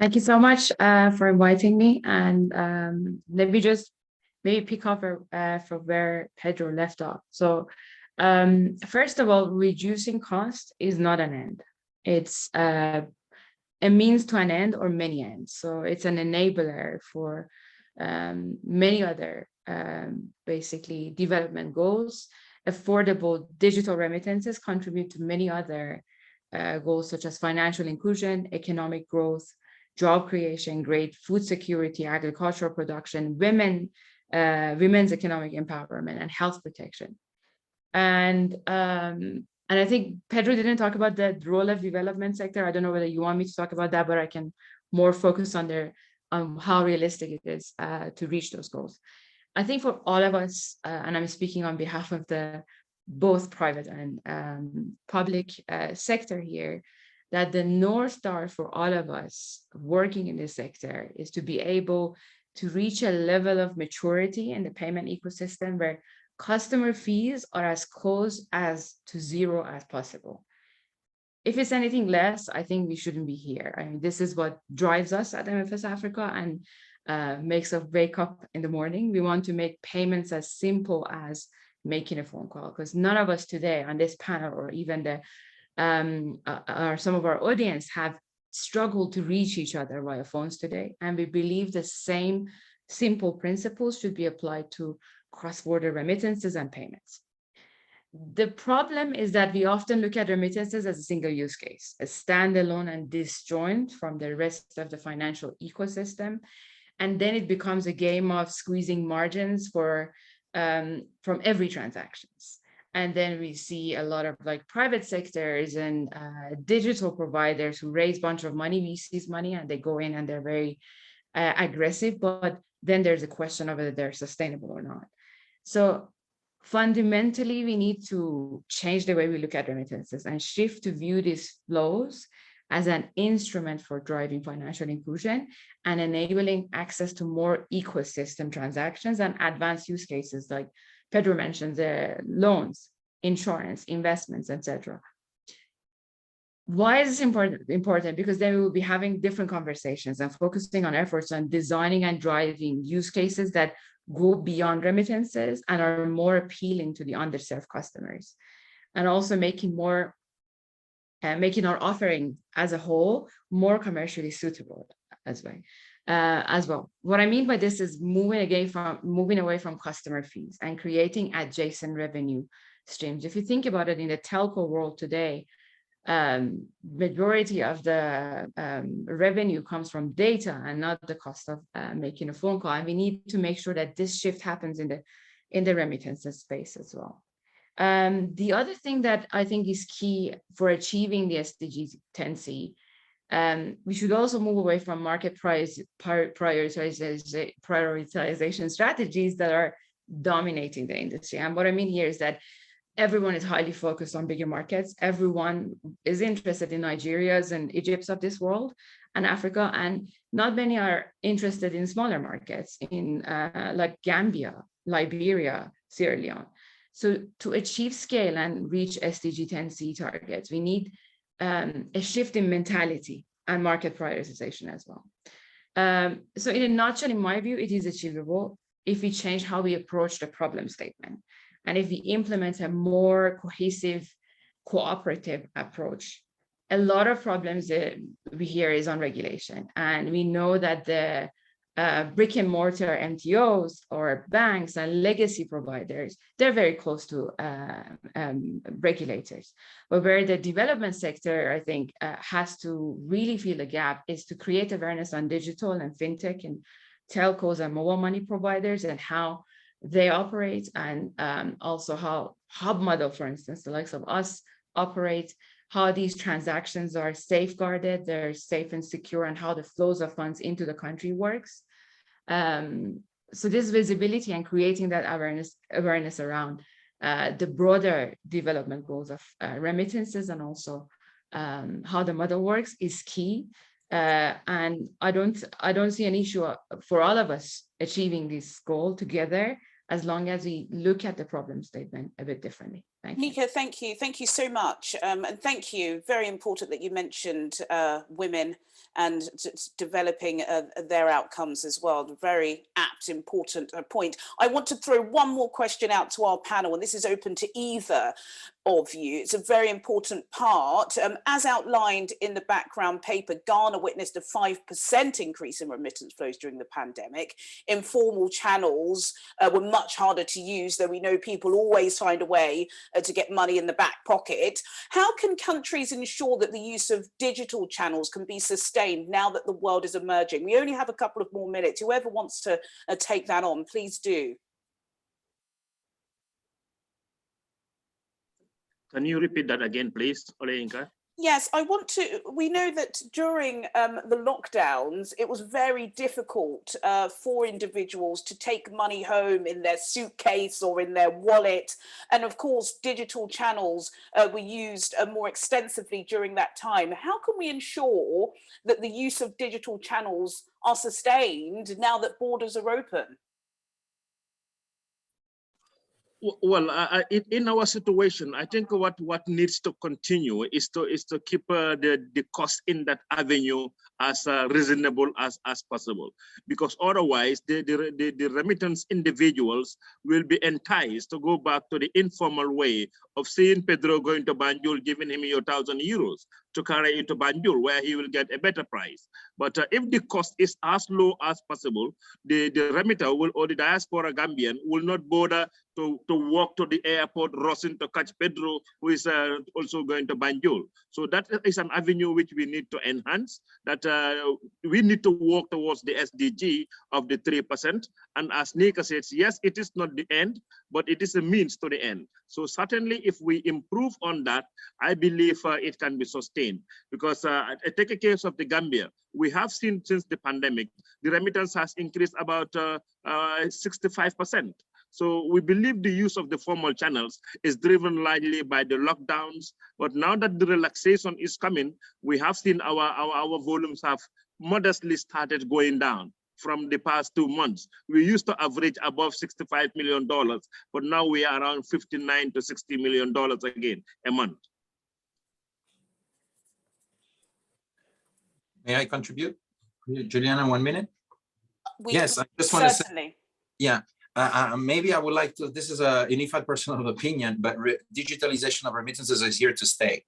Thank you so much for inviting me. And let me just maybe pick up from where Pedro left off. So first of all, reducing cost is not an end. It's a means to an end or many ends. So it's an enabler for many other basically development goals. Affordable digital remittances contribute to many other goals, such as financial inclusion, economic growth, job creation, great food security, agricultural production, women's economic empowerment, and health protection. And I think Pedro didn't talk about the role of development sector. I don't know whether you want me to talk about that, but I can more focus on how realistic it is to reach those goals. I think for all of us, and I'm speaking on behalf of the both private and public sector here, that the North Star for all of us working in this sector is to be able to reach a level of maturity in the payment ecosystem where customer fees are as close to zero as possible. If it's anything less, I think we shouldn't be here. I mean, this is what drives us at MFS Africa and makes us wake up in the morning. We want to make payments as simple as making a phone call, because none of us today on this panel or even some of our audience have struggled to reach each other via phones today. And we believe the same simple principles should be applied to cross-border remittances and payments. The problem is that we often look at remittances as a single use case, a standalone and disjoint from the rest of the financial ecosystem. And then it becomes a game of squeezing margins for from every transactions. And then we see a lot of like private sectors and digital providers who raise a bunch of money, VCs money, and they go in and they're very aggressive, but then there's a question of whether they're sustainable or not. So fundamentally, we need to change the way we look at remittances and shift to view these flows as an instrument for driving financial inclusion and enabling access to more ecosystem transactions and advanced use cases like Pedro mentioned, the loans, insurance, investments, etc. Why is this important? Because then we will be having different conversations and focusing on efforts on designing and driving use cases that go beyond remittances and are more appealing to the underserved customers, and also making our offering as a whole more commercially suitable as well. What I mean by this is moving away from customer fees and creating adjacent revenue streams. If you think about it, in the telco world today, majority of the revenue comes from data and not the cost of making a phone call. And we need to make sure that this shift happens in the remittances space as well. The other thing that I think is key for achieving the SDG 10C, we should also move away from market prioritization strategies that are dominating the industry. And what I mean here is that everyone is highly focused on bigger markets. Everyone is interested in Nigerias and Egypts of this world and Africa, and not many are interested in smaller markets in like Gambia, Liberia, Sierra Leone. So to achieve scale and reach SDG 10C targets, we need a shift in mentality and market prioritization as well. So in a nutshell, in my view, it is achievable if we change how we approach the problem statement. And if we implement a more cohesive, cooperative approach. A lot of problems that we hear is on regulation. And we know that the brick and mortar MTOs or banks and legacy providers, they're very close to regulators. But where the development sector, I think, has to really fill a gap is to create awareness on digital and fintech and telcos and mobile money providers and how they operate, and also how hub model, for instance, the likes of us operate, how these transactions are safeguarded, they're safe and secure, and how the flows of funds into the country works. So this visibility and creating that awareness around the broader development goals of remittances and also how the model works is key. And I don't see an issue for all of us achieving this goal together, as long as we look at the problem statement a bit differently. Thank you. Nika, thank you. Thank you so much. And thank you. Very important that you mentioned women and developing their outcomes as well. Very apt, important point. I want to throw one more question out to our panel, and this is open to either of you. It's a very important part. As outlined in the background paper, Ghana witnessed a 5% increase in remittance flows during the pandemic. Informal channels were much harder to use, though we know people always find a way to get money in the back pocket. How can countries ensure that the use of digital channels can be sustained now that the world is emerging? We only have a couple of more minutes. Whoever wants to take that on, please do. Can you repeat that again, please, Oleinka? Yes, we know that during the lockdowns, it was very difficult for individuals to take money home in their suitcase or in their wallet. And of course, digital channels were used more extensively during that time. How can we ensure that the use of digital channels are sustained now that borders are open? Well, in our situation, I think what needs to continue is to keep the cost in that avenue as reasonable as possible, because otherwise the remittance individuals will be enticed to go back to the informal way of seeing Pedro going to Banjul, giving him your €1,000 to carry it to Banjul, where he will get a better price. But if the cost is as low as possible, the remitter will, or the diaspora Gambian will not bother to walk to the airport, Rosin, to catch Pedro, who is also going to Banjul. So that is an avenue which we need to enhance, that we need to walk towards the SDG of the 3%. And as Nika says, yes, it is not the end, but it is a means to the end. So certainly if we improve on that, I believe it can be sustained. Because take a case of the Gambia, we have seen since the pandemic, the remittance has increased about 65%. So we believe the use of the formal channels is driven largely by the lockdowns. But now that the relaxation is coming, we have seen our volumes have modestly started going down from the past 2 months. We used to average above $65 million, but now we are around $59 to $60 million again a month. May I contribute? Juliana, 1 minute? Yes, I just want to say, yeah. Maybe I would like to, this is a unified personal opinion, but digitalization of remittances is here to stay.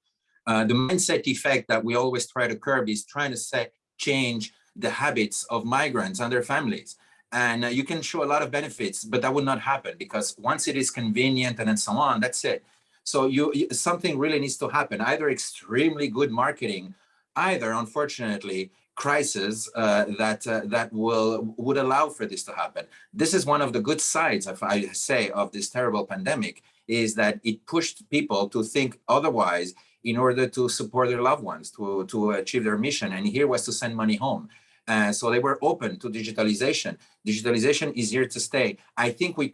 The mindset effect that we always try to curb is trying to change the habits of migrants and their families. And you can show a lot of benefits, but that will not happen because once it is convenient and then so on, that's it. So something really needs to happen, either extremely good marketing, either, unfortunately, crisis that would allow for this to happen. This is one of the good sides, if I say, of this terrible pandemic, is that it pushed people to think otherwise in order to support their loved ones, to achieve their mission. And here was to send money home. So they were open to digitalization. Digitalization is here to stay. I think we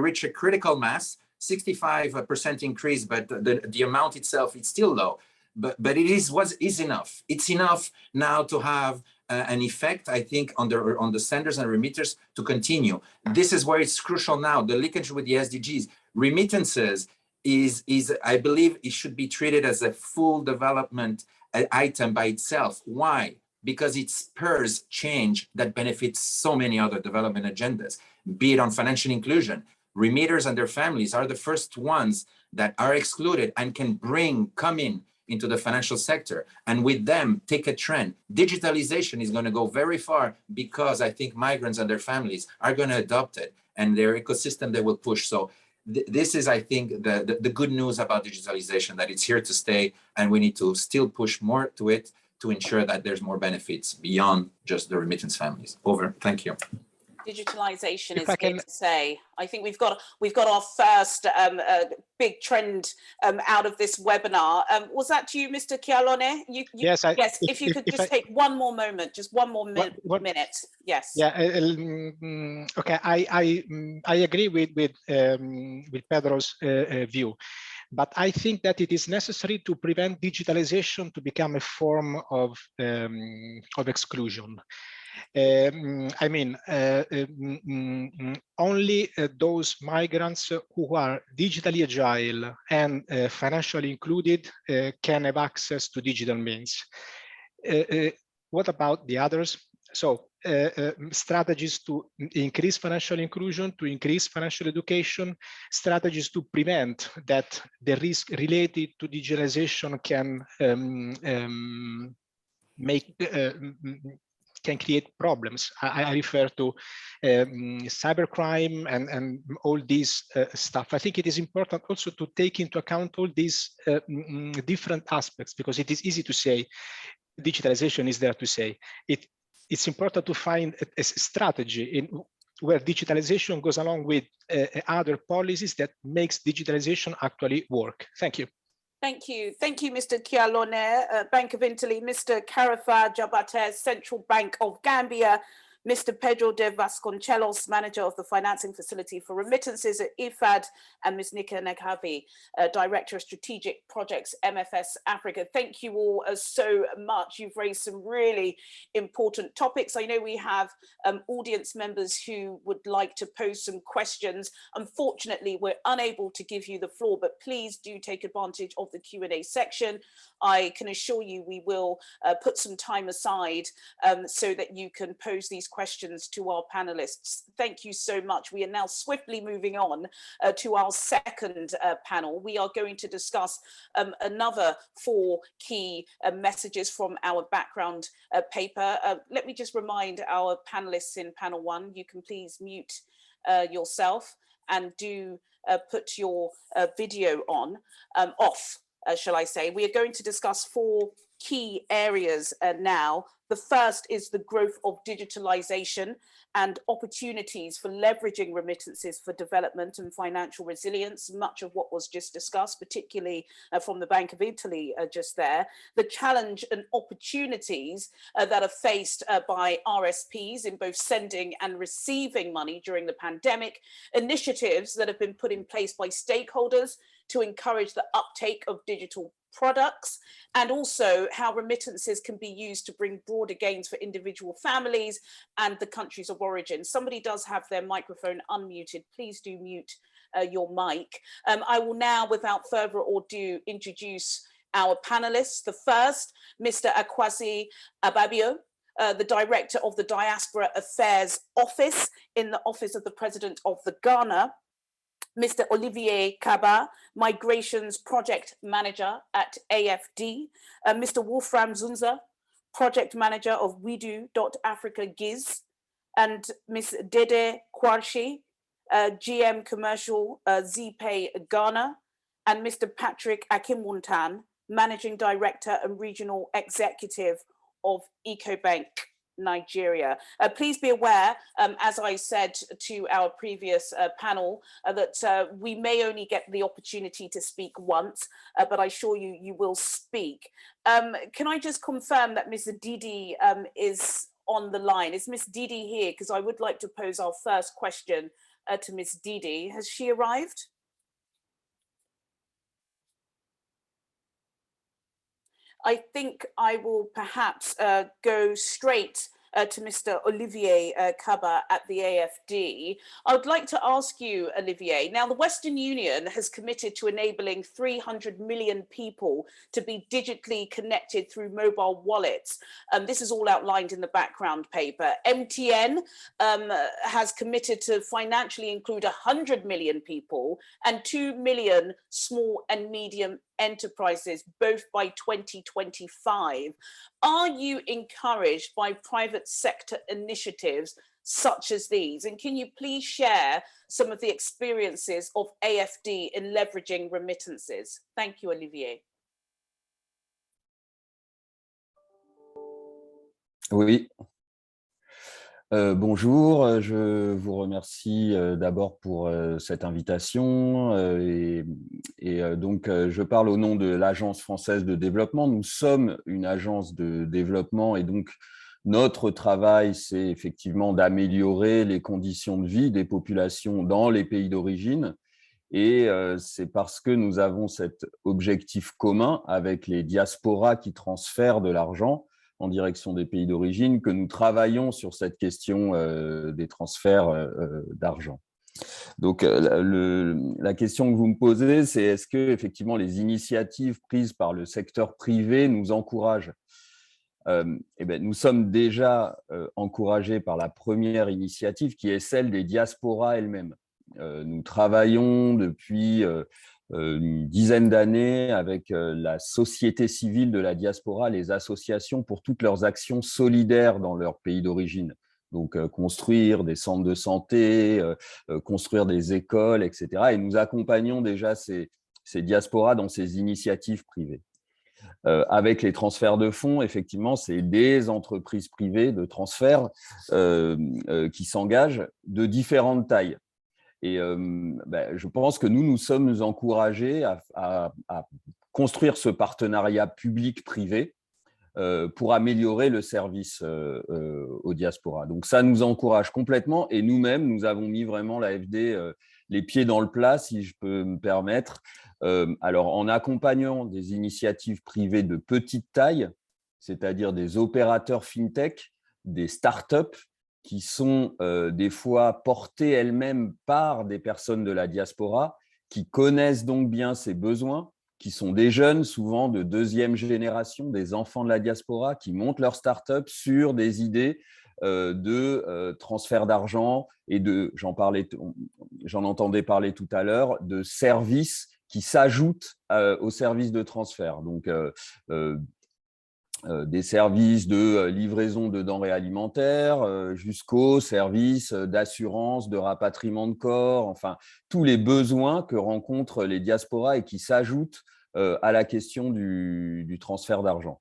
reach a critical mass, 65% increase, but the amount itself, it's still low. But it is enough. It's enough now to have an effect, I think, on the senders and remitters to continue. This is where it's crucial now, the linkage with the SDGs. Remittances is I believe it should be treated as a full development item by itself. Why? Because it spurs change that benefits so many other development agendas, be it on financial inclusion. Remitters and their families are the first ones that are excluded and can come in into the financial sector, and with them take a trend. Digitalization is going to go very far because I think migrants and their families are going to adopt it, and their ecosystem they will push. So this is, I think, the good news about digitalization, that it's here to stay, and we need to still push more to it to ensure that there's more benefits beyond just the remittance families. Over. Thank you. Digitalization is here to say. I think we've got our first big trend out of this webinar. Was that to you, Mr. Kialone? Yes. Yes. If you could just take one more moment, just one more minute. Yes. Yeah. Okay. I agree with Pedro's view. But I think that it is necessary to prevent digitalization to become a form of exclusion. I mean, only those migrants who are digitally agile and financially included can have access to digital means. What about the others? So strategies to increase financial inclusion, to increase financial education, strategies to prevent that the risk related to digitalization can create problems. I refer to cybercrime and all this stuff. I think it is important also to take into account all these different aspects, because it is easy to say digitalization is there to say. It's important to find a strategy where digitalization goes along with other policies that makes digitalization actually work. Thank you. Thank you. Thank you, Mr. Kialone, Bank of Italy, Mr. Carafa Jabates, Central Bank of Gambia, Mr. Pedro de Vasconcelos, Manager of the Financing Facility for Remittances at IFAD, and Ms. Nika Naghavi, Director of Strategic Projects, MFS Africa. Thank you all so much. You've raised some really important topics. I know we have audience members who would like to pose some questions. Unfortunately, we're unable to give you the floor, but please do take advantage of the Q&A section. I can assure you we will put some time aside so that you can pose these questions to our panelists. Thank you so much. We are now swiftly moving on to our second panel. We are going to discuss another 4 key messages from our background paper. Let me just remind our panelists in panel 1, you can please mute yourself and do put your video on, off, shall I say. We are going to discuss 4 key areas now. The first is the growth of digitalization and opportunities for leveraging remittances for development and financial resilience, much of what was just discussed, particularly from the Bank of Italy just there. The challenge and opportunities that are faced by RSPs in both sending and receiving money during the pandemic, initiatives that have been put in place by stakeholders to encourage the uptake of digital products, and also how remittances can be used to bring broader gains for individual families and the countries of origin. Somebody does have their microphone unmuted. Please do mute your mic. I will now, without further ado, introduce our panelists. The first, Mr. Akwasi Ababio, the Director of the Diaspora Affairs Office in the Office of the President of the Ghana. Mr. Olivier Kaba, Migrations Project Manager at AFD, Mr. Wolfram Zunza, Project Manager of WeDo.Africa GIZ, and Ms. Dede Kwarshi, GM Commercial ZPay Ghana, and Mr. Patrick Akinwuntan, Managing Director and Regional Executive of EcoBank Nigeria. Please be aware, as I said to our previous panel, that we may only get the opportunity to speak once, but I assure you, you will speak. Can I just confirm that Ms. Didi is on the line? Is Ms. Didi here? Because I would like to pose our first question to Ms. Didi. Has she arrived? I think I will perhaps go straight to Mr. Olivier Kaba at the AFD. I would like to ask you, Olivier, now the Western Union has committed to enabling 300 million people to be digitally connected through mobile wallets. This is all outlined in the background paper. MTN has committed to financially include 100 million people and 2 million small and medium enterprises, both by 2025. Are you encouraged by private sector initiatives such as these? And can you please share some of the experiences of AFD in leveraging remittances? Thank you, Olivier. Oui. Bonjour, je vous remercie d'abord pour cette invitation et donc je parle au nom de l'Agence française de développement. Nous sommes une agence de développement et donc notre travail, c'est effectivement d'améliorer les conditions de vie des populations dans les pays d'origine et c'est parce que nous avons cet objectif commun avec les diasporas qui transfèrent de l'argent en direction des pays d'origine, que nous travaillons sur cette question des transferts d'argent. Donc, la question que vous me posez, c'est est-ce que effectivement les initiatives prises par le secteur privé nous encouragent? Eh bien, nous sommes déjà encouragés par la première initiative qui est celle des diasporas elles-mêmes. Nous travaillons depuis une dizaine d'années avec la société civile de la diaspora, les associations pour toutes leurs actions solidaires dans leur pays d'origine. Donc, construire des centres de santé, construire des écoles, etc. Et nous accompagnons déjà ces diasporas dans ces initiatives privées. Avec les transferts de fonds, effectivement, c'est des entreprises privées de transfert qui s'engagent de différentes tailles. Et je pense que nous sommes encouragés à construire ce partenariat public-privé pour améliorer le service aux diasporas. Donc ça nous encourage complètement et nous-mêmes, nous avons mis vraiment l'AFD les pieds dans le plat, si je peux me permettre. Alors en accompagnant des initiatives privées de petite taille, c'est-à-dire des opérateurs fintech, des startups, qui sont des fois portées elles-mêmes par des personnes de la diaspora, qui connaissent donc bien ces besoins, qui sont des jeunes, souvent de deuxième génération, des enfants de la diaspora, qui montent leur start-up sur des idées de transfert d'argent et j'en entendais parler tout à l'heure, de services qui s'ajoutent aux services de transfert. Donc, des services de livraison de denrées alimentaires jusqu'aux services d'assurance, de rapatriement de corps, enfin, tous les besoins que rencontrent les diasporas et qui s'ajoutent à la question du transfert d'argent.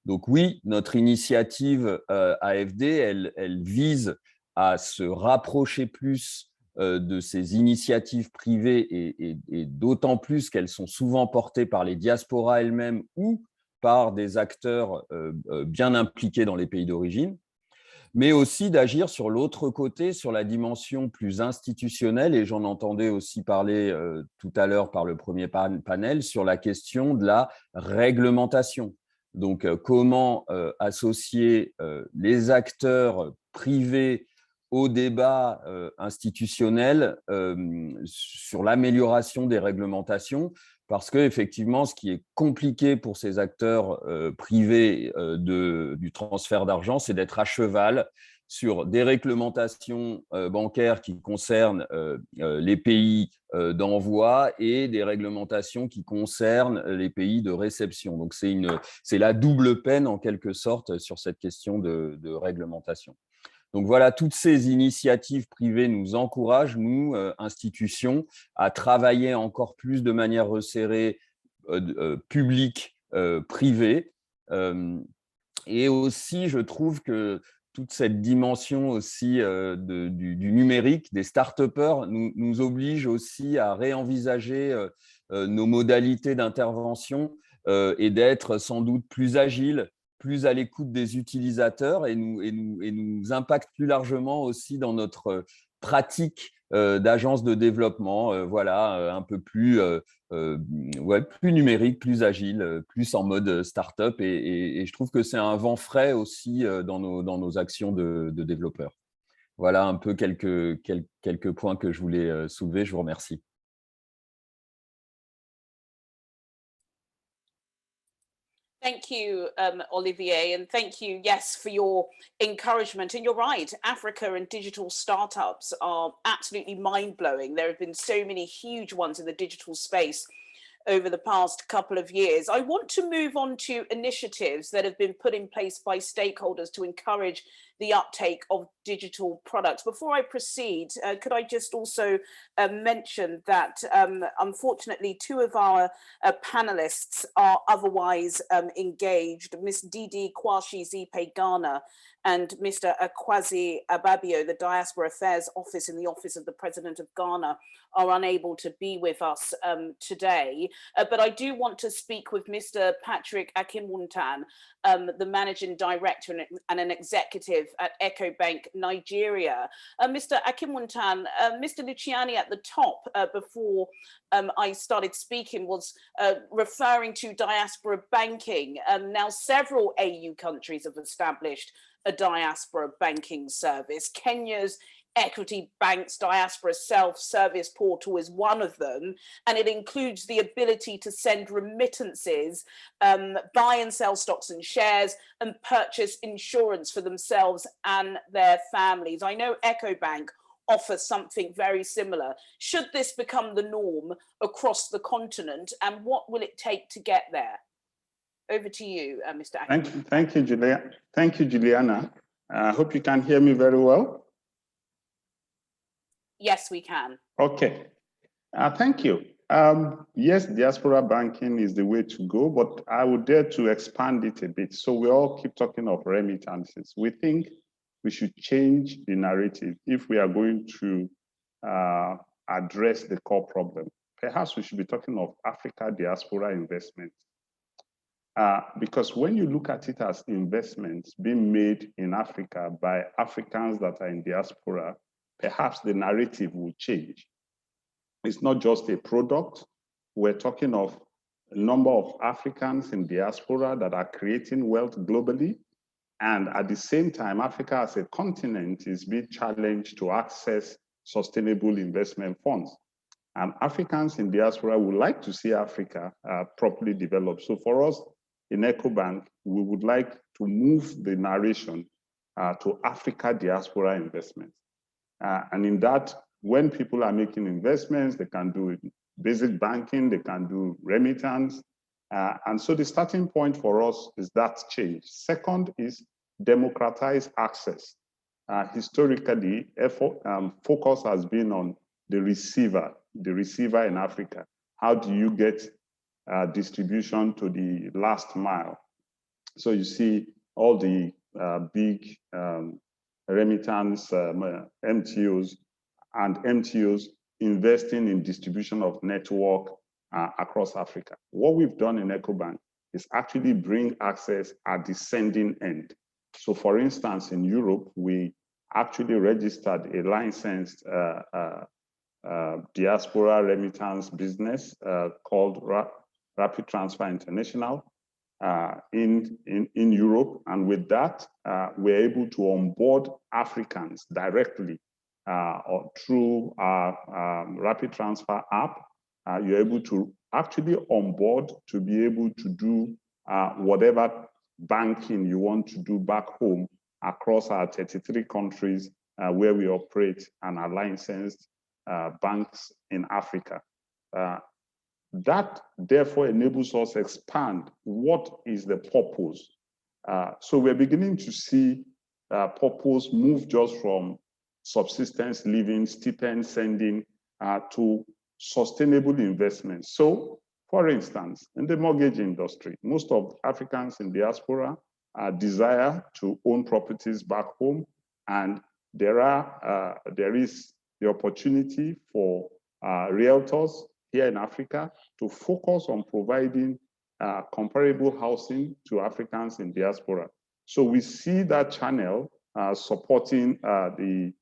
Donc oui, notre initiative AFD, elle vise à se rapprocher plus de ces initiatives privées et d'autant plus qu'elles sont souvent portées par les diasporas elles-mêmes ou par des acteurs bien impliqués dans les pays d'origine, mais aussi d'agir sur l'autre côté, sur la dimension plus institutionnelle, et j'en entendais aussi parler tout à l'heure par le premier panel, sur la question de la réglementation. Donc, comment associer les acteurs privés au débat institutionnel sur l'amélioration des réglementations, parce qu'effectivement, ce qui est compliqué pour ces acteurs privés du transfert d'argent, c'est d'être à cheval sur des réglementations bancaires qui concernent les pays d'envoi et des réglementations qui concernent les pays de réception. Donc, c'est la double peine, en quelque sorte, sur cette question de réglementation. Donc voilà, toutes ces initiatives privées nous encouragent, nous, institutions, à travailler encore plus de manière resserrée, publique, privée. Et aussi, je trouve que toute cette dimension aussi du numérique, des start-upers, nous oblige aussi à réenvisager nos modalités d'intervention et d'être sans doute plus agiles, plus à l'écoute des utilisateurs et nous impacte plus largement aussi dans notre pratique d'agence de développement, voilà, un peu plus, plus numérique, plus agile, plus en mode start-up. Et je trouve que c'est un vent frais aussi dans nos actions de développeurs. Voilà un peu quelques points que je voulais soulever. Je vous remercie. Thank you, Olivier, and thank you, yes, for your encouragement. And you're right, Africa and digital startups are absolutely mind-blowing. There have been so many huge ones in the digital space over the past couple of years. I want to move on to initiatives that have been put in place by stakeholders to encourage the uptake of digital products. Before I proceed, could I just also mention that unfortunately two of our panelists are otherwise engaged, Ms. Didi Kwashi Zipe Ghana and Mr. Akwazi Ababio, the Diaspora Affairs Office in the Office of the President of Ghana, are unable to be with us today. But I do want to speak with Mr. Patrick Akinwuntan, the Managing Director and an Executive at EcoBank Nigeria. Mr. Akinwuntan, Mr. Luciani at the top before I started speaking was referring to diaspora banking. Now several AU countries have established a diaspora banking service. Kenya's Equity Bank's Diaspora Self-Service Portal is one of them, and it includes the ability to send remittances, buy and sell stocks and shares, and purchase insurance for themselves and their families. I know EcoBank offers something very similar. Should this become the norm across the continent, and what will it take to get there? Over to you, Mr. Akin. Thank you, Julia. Thank you, Juliana. I hope you can hear me very well. Yes, we can. Okay. Thank you. Yes, diaspora banking is the way to go, but I would dare to expand it a bit. So we all keep talking of remittances. We think we should change the narrative if we are going to address the core problem. Perhaps we should be talking of Africa diaspora investment. Because when you look at it as investments being made in Africa by Africans that are in diaspora, perhaps the narrative will change. It's not just a product. We're talking of a number of Africans in diaspora that are creating wealth globally. And at the same time, Africa as a continent is being challenged to access sustainable investment funds. And Africans in diaspora would like to see Africa properly developed. So for us in EcoBank, we would like to move the narration to Africa diaspora investments. And in that, when people are making investments, they can do basic banking, they can do remittance. And so the starting point for us is that change. Second is democratize access. Historically, focus has been on the receiver in Africa. How do you get distribution to the last mile? So you see all the big remittance MTOs and MTOs investing in distribution of network across Africa. What we've done in EcoBank is actually bring access at the sending end. So for instance, in Europe, we actually registered a licensed diaspora remittance business called Rapid Transfer International in Europe. And with that, we're able to onboard Africans directly or through our Rapid Transfer app. You're able to actually onboard to be able to do whatever banking you want to do back home across our 33 countries where we operate and are licensed banks in Africa. That therefore enables us to expand what is the purpose. So we're beginning to see purpose move just from subsistence living, stipend sending to sustainable investments. So for instance, in the mortgage industry, most of Africans in diaspora desire to own properties back home, and there is the opportunity for realtors here in Africa to focus on providing comparable housing to Africans in diaspora. So we see that channel supporting the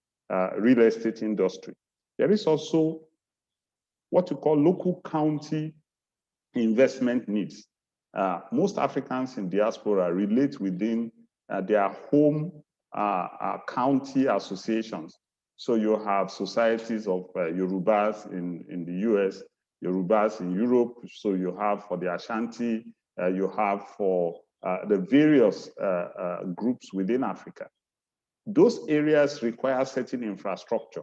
real estate industry. There is also what you call local county investment needs. Most Africans in diaspora relate within their home county associations. So you have societies of Yorubas in the US, Yorubas in Europe. So you have for the Ashanti, you have for the various groups within Africa. Those areas require certain infrastructure,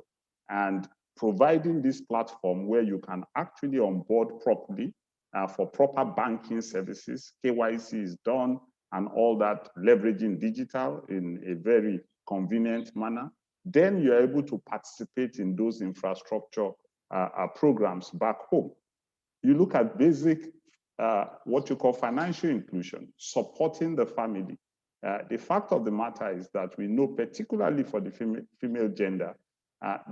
and providing this platform where you can actually onboard properly for proper banking services, KYC is done, and all that, leveraging digital in a very convenient manner, then you're able to participate in those infrastructure programs back home. You look at basic, what you call financial inclusion, supporting the family. The fact of the matter is that we know, particularly for the female gender,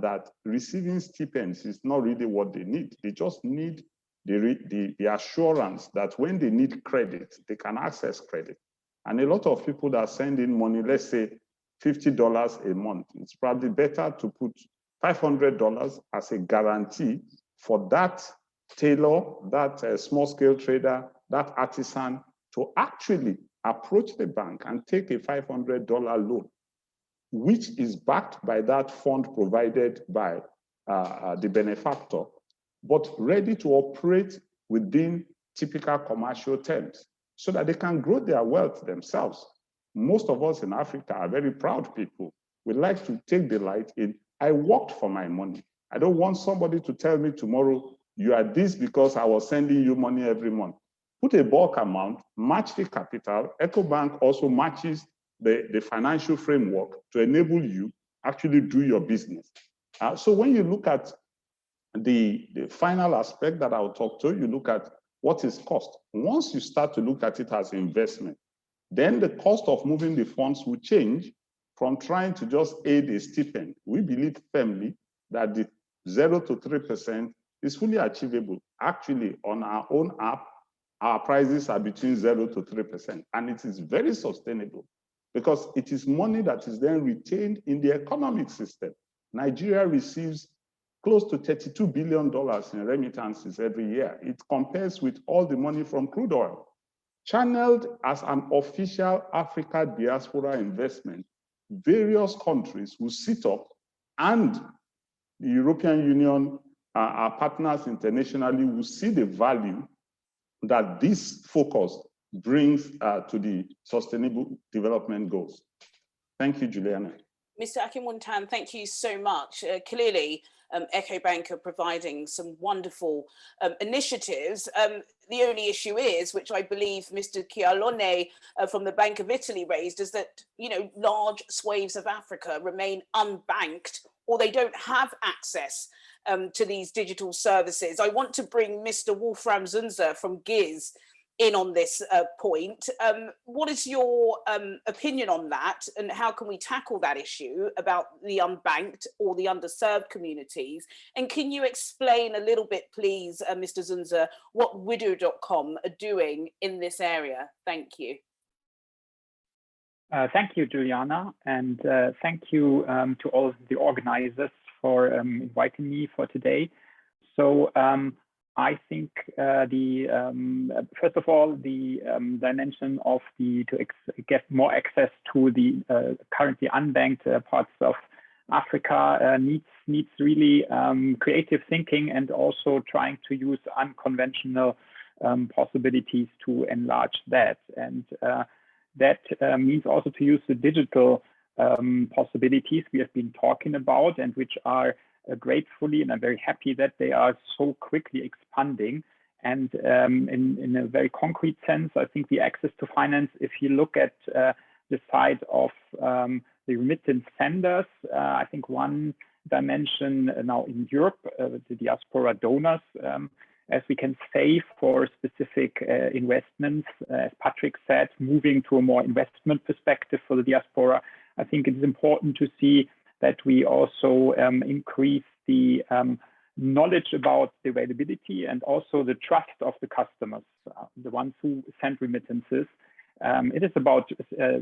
that receiving stipends is not really what they need. They just need the assurance that when they need credit, they can access credit. And a lot of people that send in money, let's say $50 a month, it's probably better to put $500 as a guarantee for that tailor, that small scale trader, that artisan to actually approach the bank and take a $500 loan, which is backed by that fund provided by the benefactor, but ready to operate within typical commercial terms so that they can grow their wealth themselves. Most of us in Africa are very proud people. We like to take delight in, I worked for my money. I don't want somebody to tell me tomorrow, you are this because I was sending you money every month. Put a bulk amount, match the capital. EcoBank also matches the financial framework to enable you actually do your business. So when you look at the final aspect that I'll talk to, you look at what is cost. Once you start to look at it as investment, then the cost of moving the funds will change from trying to just aid a stipend. We believe firmly that the 0 to 3% is fully achievable. Actually, on our own app, our prices are between 0 to 3%, and it is very sustainable because it is money that is then retained in the economic system. Nigeria receives close to $32 billion in remittances every year. It compares with all the money from crude oil. Channeled as an official Africa diaspora investment, various countries will sit up, and the European Union, our partners internationally, will see the value that this focus brings to the sustainable development goals. Thank you, Juliana. Mr. Akinwuntan, thank you so much. Clearly, EcoBank are providing some wonderful initiatives. The only issue is, which I believe Mr. Chialone from the Bank of Italy raised, is that large swathes of Africa remain unbanked, or they don't have access to these digital services. I want to bring Mr. Wolfram Zunzer from GIZ in on this point. What is your opinion on that, and how can we tackle that issue about the unbanked or the underserved communities? And can you explain a little bit, please, Mr. Zunzer, what widow.com are doing in this area? Thank you. Thank you, Juliana, and thank you to all of the organizers for inviting me for today. So I think first of all, the dimension of to get more access to the currently unbanked parts of Africa needs really creative thinking, and also trying to use unconventional possibilities to enlarge that. And that means also to use the digital possibilities we have been talking about, and which are gratefully, and I'm very happy that they are so quickly expanding. And in a very concrete sense, I think the access to finance, if you look at the side of the remittance senders, I think one dimension now in Europe, the diaspora donors, as we can save for specific investments, as Patrick said, moving to a more investment perspective for the diaspora, I think it's important to see that we also increase the knowledge about the availability and also the trust of the customers, the ones who send remittances. It is about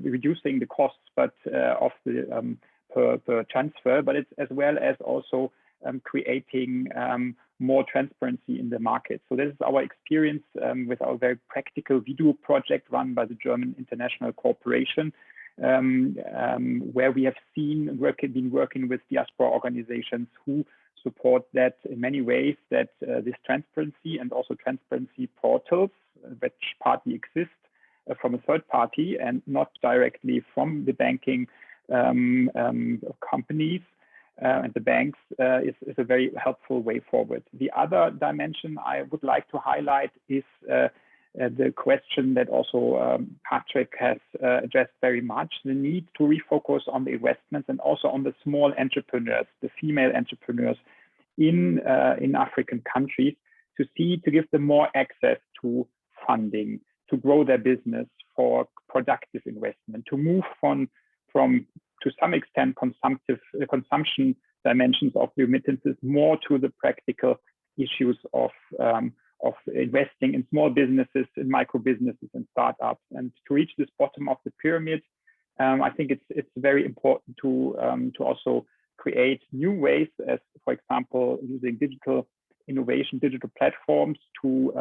reducing the costs, but of the per transfer, but it's as well as also creating more transparency in the market. So this is our experience with our very practical video project run by the German International Corporation, where we have been working with diaspora organizations who support that in many ways, that this transparency and also transparency portals, which partly exist from a third party and not directly from the banking companies and the banks, is a very helpful way forward. The other dimension I would like to highlight is the question that also Patrick has addressed very much, the need to refocus on the investments and also on the small entrepreneurs, the female entrepreneurs in African countries, to give them more access to funding, to grow their business for productive investment, to move from to some extent consumption dimensions of remittances more to the practical issues of investing in small businesses, in micro businesses and startups. And to reach this bottom of the pyramid, I think it's very important to also create new ways, as for example using digital innovation, digital platforms to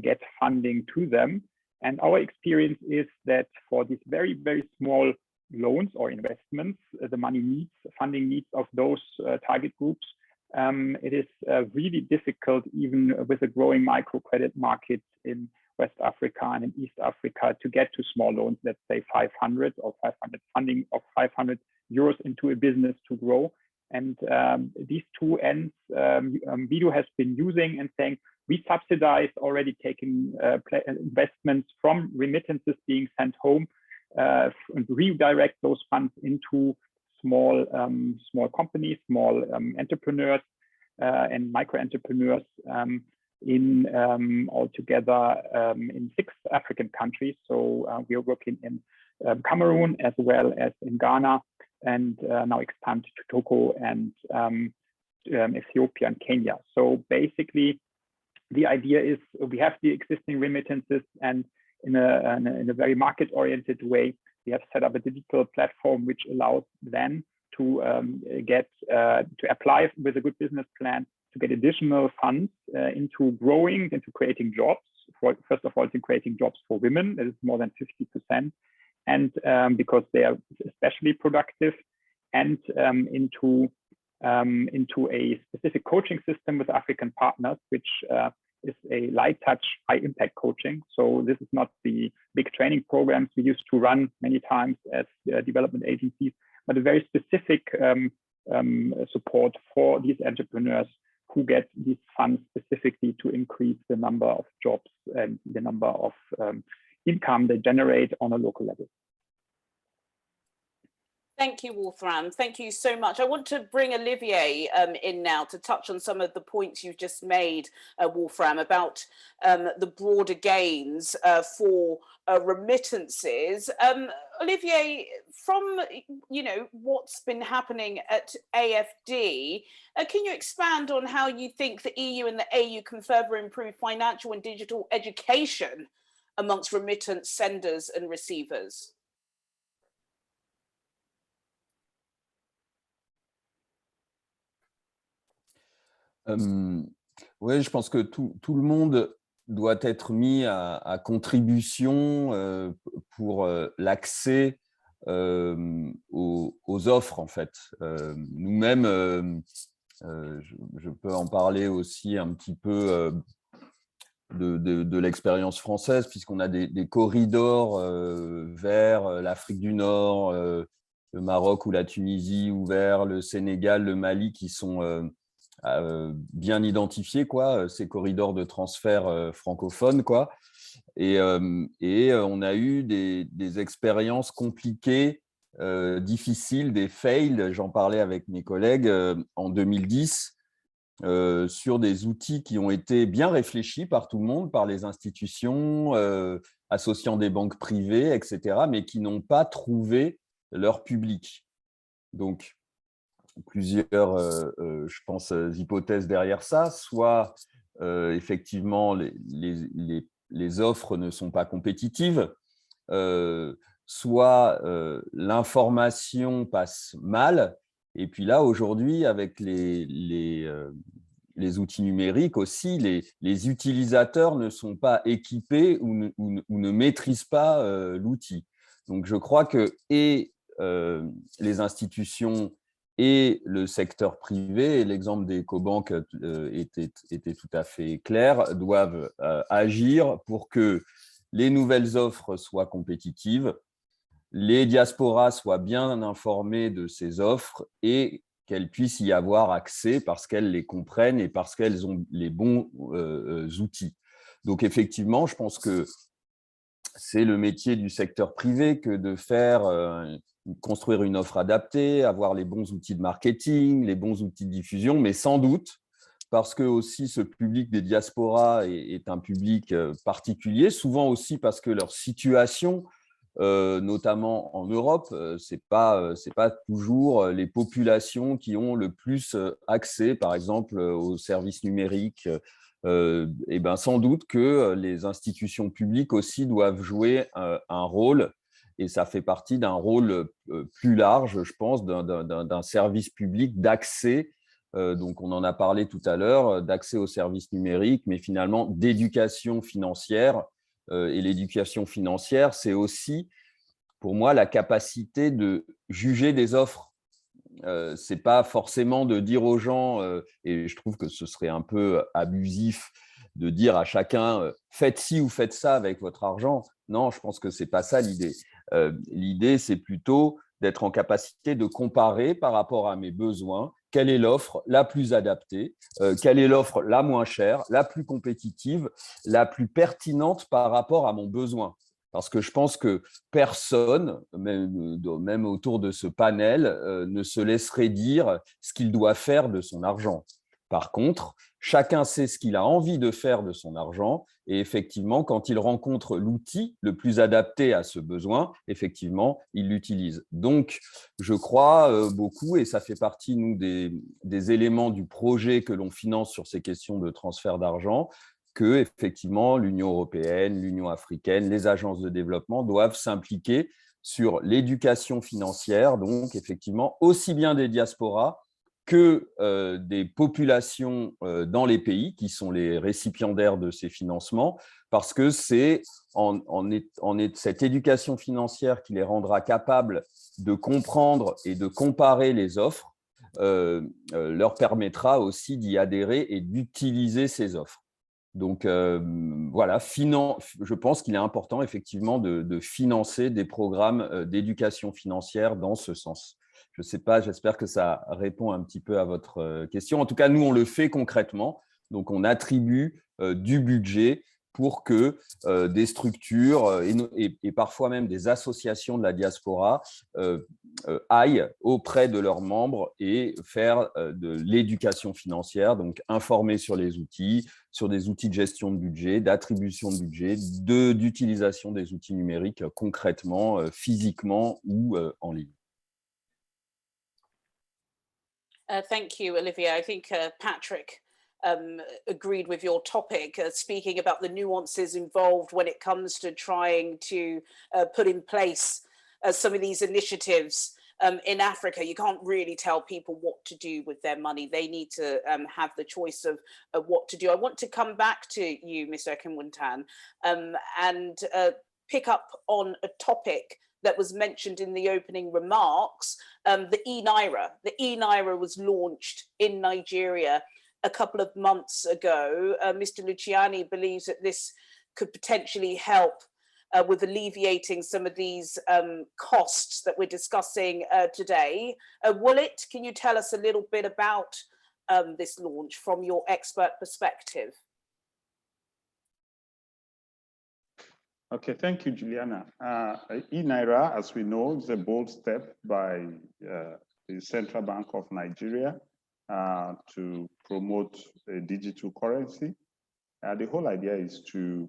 get funding to them. And our experience is that for these very, very small loans or investments, the funding needs of those target groups, it is really difficult, even with a growing microcredit market in West Africa and in East Africa, to get to small loans, let's say 500 funding of 500 euros into a business to grow. And these two ends, Vido has been using and saying, we subsidize already taking investments from remittances being sent home and redirect those funds into small companies, small entrepreneurs and micro entrepreneurs in altogether in 6 African countries. So we are working in Cameroon as well as in Ghana, and now expand to Togo and Ethiopia and Kenya. So basically, the idea is we have the existing remittances, and in a very market-oriented way, we have set up a digital platform which allows them to apply with a good business plan to get additional funds into growing, into creating jobs. First of all, to creating jobs for women, that is more than 50%, and because they are especially productive, and into a specific coaching system with African partners, which is a light touch, high impact coaching. So this is not the big training programs we used to run many times as development agencies, but a very specific support for these entrepreneurs who get these funds specifically to increase the number of jobs and the number of income they generate on a local level. Thank you, Wolfram. Thank you so much. I want to bring Olivier in now to touch on some of the points you've just made, Wolfram, about the broader gains for remittances. Olivier, from what's been happening at AFD, can you expand on how you think the EU and the AU can further improve financial and digital education amongst remittance senders and receivers? Oui, je pense que tout le monde doit être mis à contribution pour l'accès aux offres, en fait. Nous-mêmes, je peux en parler aussi un petit peu de l'expérience française, puisqu'on a des corridors vers l'Afrique du Nord, le Maroc ou la Tunisie, ou vers le Sénégal, le Mali, qui sont bien identifiés, quoi, ces corridors de transfert francophones, quoi. Et on a eu des expériences compliquées, difficiles, des fails, j'en parlais avec mes collègues en 2010, sur des outils qui ont été bien réfléchis par tout le monde, par les institutions, associant des banques privées, etc., mais qui n'ont pas trouvé leur public. Donc, plusieurs, je pense, hypothèses derrière ça. Soit, effectivement, les offres ne sont pas compétitives, soit l'information passe mal. Et puis là, aujourd'hui, avec les outils numériques aussi, les utilisateurs ne sont pas équipés ou ne maîtrisent pas l'outil. Donc, je crois que les institutions et le secteur privé, et l'exemple des écobanques était tout à fait clair, doivent agir pour que les nouvelles offres soient compétitives, les diasporas soient bien informées de ces offres et qu'elles puissent y avoir accès parce qu'elles les comprennent et parce qu'elles ont les bons outils. Donc effectivement, je pense que c'est le métier du secteur privé que de construire une offre adaptée, avoir les bons outils de marketing, les bons outils de diffusion, mais sans doute, parce que aussi ce public des diasporas est un public particulier, souvent aussi parce que leur situation, notamment en Europe, c'est pas toujours les populations qui ont le plus accès, par exemple, aux services numériques. Et ben sans doute que les institutions publiques aussi doivent jouer un rôle, et ça fait partie d'un rôle plus large, je pense, d'un service public d'accès. Donc, on en a parlé tout à l'heure, d'accès aux services numériques, mais finalement d'éducation financière. Et l'éducation financière, c'est aussi, pour moi, la capacité de juger des offres. Ce n'est pas forcément de dire aux gens, et je trouve que ce serait un peu abusif de dire à chacun faites ci ou faites ça avec votre argent. Non, je pense que ce n'est pas ça l'idée. L'idée, c'est plutôt d'être en capacité de comparer par rapport à mes besoins quelle est l'offre la plus adaptée, quelle est l'offre la moins chère, la plus compétitive, la plus pertinente par rapport à mon besoin. Parce que je pense que personne, même autour de ce panel, ne se laisserait dire ce qu'il doit faire de son argent. Par contre, chacun sait ce qu'il a envie de faire de son argent et effectivement, quand il rencontre l'outil le plus adapté à ce besoin, effectivement, il l'utilise. Donc, je crois beaucoup, et ça fait partie, nous, des éléments du projet que l'on finance sur ces questions de transfert d'argent, que effectivement l'Union européenne, l'Union africaine, les agences de développement doivent s'impliquer sur l'éducation financière, donc effectivement aussi bien des diasporas que des populations dans les pays qui sont les récipiendaires de ces financements, parce que c'est cette éducation financière qui les rendra capables de comprendre et de comparer les offres, leur permettra aussi d'y adhérer et d'utiliser ces offres. Donc voilà, je pense qu'il est important effectivement de financer des programmes d'éducation financière dans ce sens. Je ne sais pas, j'espère que ça répond un petit peu à votre question. En tout cas, nous, on le fait concrètement. Donc, on attribue du budget pour que des structures et parfois même des associations de la diaspora aillent auprès de leurs membres et faire de l'éducation financière, donc informer sur les outils, sur des outils de gestion de budget, d'attribution de budget, d'utilisation des outils numériques concrètement, physiquement ou en ligne. Thank you, Olivier. I think Patrick agreed with your topic, speaking about the nuances involved when it comes to trying to put in place some of these initiatives in Africa. You can't really tell people what to do with their money. They need to have the choice of what to do. I want to come back to you, Mr. Akinwuntan, and pick up on a topic that was mentioned in the opening remarks, the e-Naira. The e-Naira was launched in Nigeria a couple of months ago. Mr. Luciani believes that this could potentially help with alleviating some of these costs that we're discussing today. Wallet, can you tell us a little bit about this launch from your expert perspective? Okay, thank you, Juliana. e-Naira, as we know, is a bold step by the Central Bank of Nigeria to promote a digital currency. The whole idea is to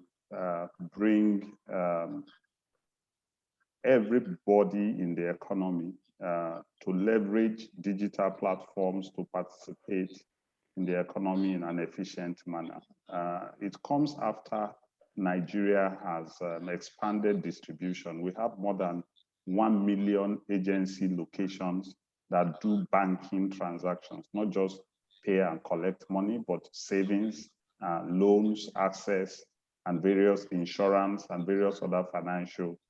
bring everybody in the economy to leverage digital platforms to participate in the economy in an efficient manner. It comes after Nigeria has expanded distribution. We have more than 1 million agency locations that do banking transactions, not just pay and collect money, but savings, loans, access, and various insurance and various other financial.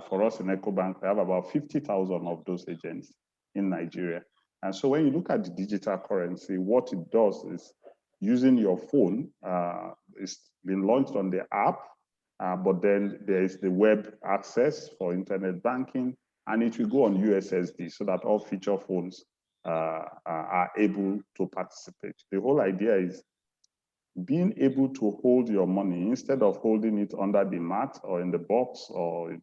For us in EcoBank, we have about 50,000 of those agents in Nigeria. And so when you look at the digital currency, what it does is using your phone. It's been launched on the app, but then there is the web access for internet banking, and it will go on USSD so that all feature phones are able to participate. The whole idea is being able to hold your money instead of holding it under the mat or in the box or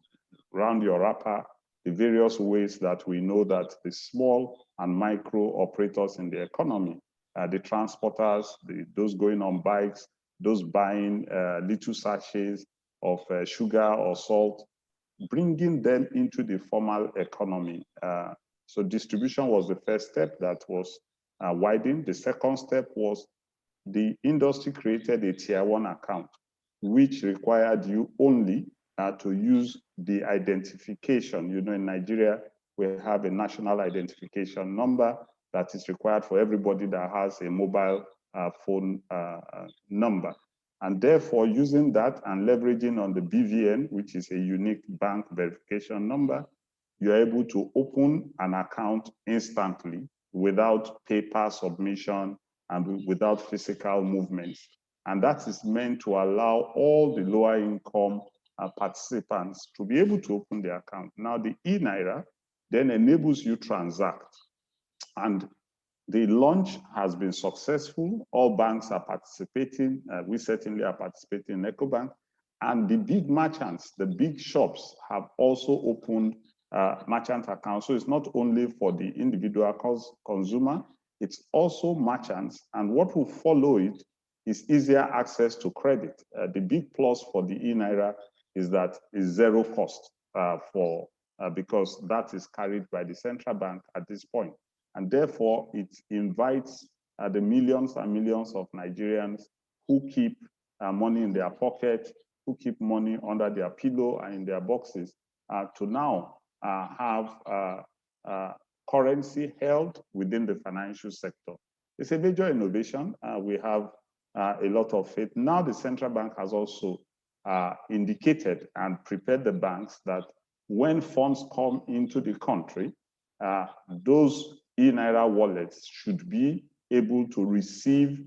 around your wrapper, the various ways that we know that the small and micro operators in the economy, the transporters, those going on bikes, those buying little sachets of sugar or salt, bringing them into the formal economy. So distribution was the first step that was widened. The second step was the industry created a tier 1 account, which required you only to use the identification. You know, in Nigeria, we have a national identification number that is required for everybody that has a mobile phone number. And therefore, using that and leveraging on the BVN, which is a unique bank verification number, you're able to open an account instantly without paper submission and without physical movements. And that is meant to allow all the lower income participants to be able to open their account. Now, the e-Naira then enables you to transact. And the launch has been successful. All banks are participating. We certainly are participating in EcoBank. And the big merchants, the big shops have also opened merchant accounts. So it's not only for the individual consumer, it's also merchants. And what will follow it is easier access to credit. The big plus for the e-Naira is that it's zero cost because that is carried by the central bank at this point. And therefore, it invites the millions and millions of Nigerians who keep money in their pocket, who keep money under their pillow and in their boxes, to now have currency held within the financial sector. It's a major innovation. We have a lot of faith. Now the central bank has also indicated and prepared the banks that when funds come into the country, those e-Naira wallets should be able to receive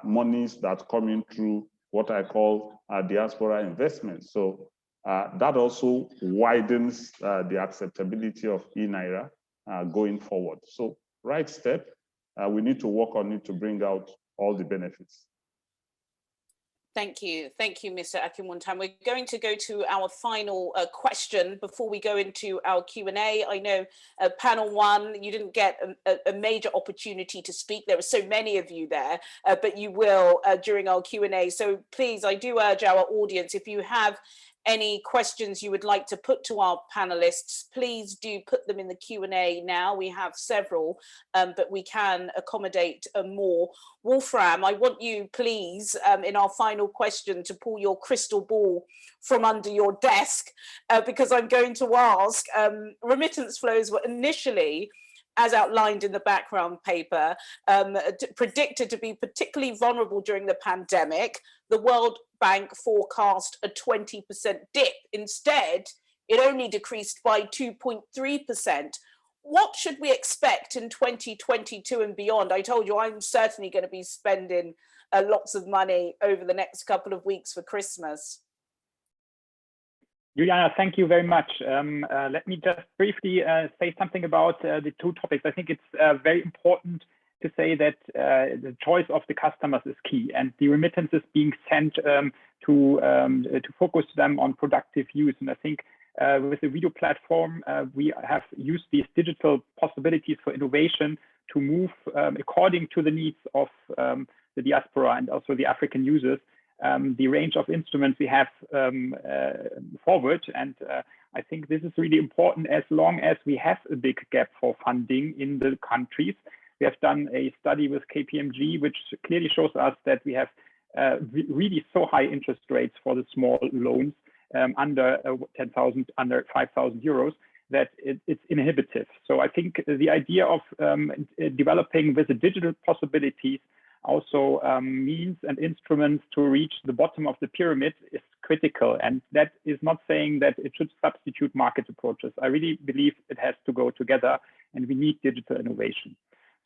monies that come in through what I call diaspora investments. So that also widens the acceptability of e-Naira going forward. So right step, we need to work on it to bring out all the benefits. Thank you, Mr. Akinwuntan. We're going to go to our final question before we go into our Q&A. I know panel one, you didn't get a major opportunity to speak. There are so many of you there, but you will during our Q&A. So please, I do urge our audience, if you have any questions you would like to put to our panelists, please do put them in the Q&A now. We have several, but we can accommodate more. Wolfram, I want you, please, in our final question, to pull your crystal ball from under your desk, because I'm going to ask, remittance flows were initially, as outlined in the background paper, predicted to be particularly vulnerable during the pandemic. The World Bank forecast a 20% dip. Instead, it only decreased by 2.3%. What should we expect in 2022 and beyond? I told you I'm certainly going to be spending lots of money over the next couple of weeks for Christmas. Juliana, thank you very much. Let me just briefly say something about the two topics. I think it's very important to say that the choice of the customers is key, and the remittances being sent to focus them on productive use. And I think with the video platform, we have used these digital possibilities for innovation to move according to the needs of the diaspora and also the African users. The range of instruments we have forward. And I think this is really important as long as we have a big gap for funding in the countries. We have done a study with KPMG, which clearly shows us that we have really so high interest rates for the small loans under 10,000, under 5,000 euros, that it's inhibitive. So I think the idea of developing with the digital possibilities also means and instruments to reach the bottom of the pyramid is critical. And that is not saying that it should substitute market approaches. I really believe it has to go together, and we need digital innovation.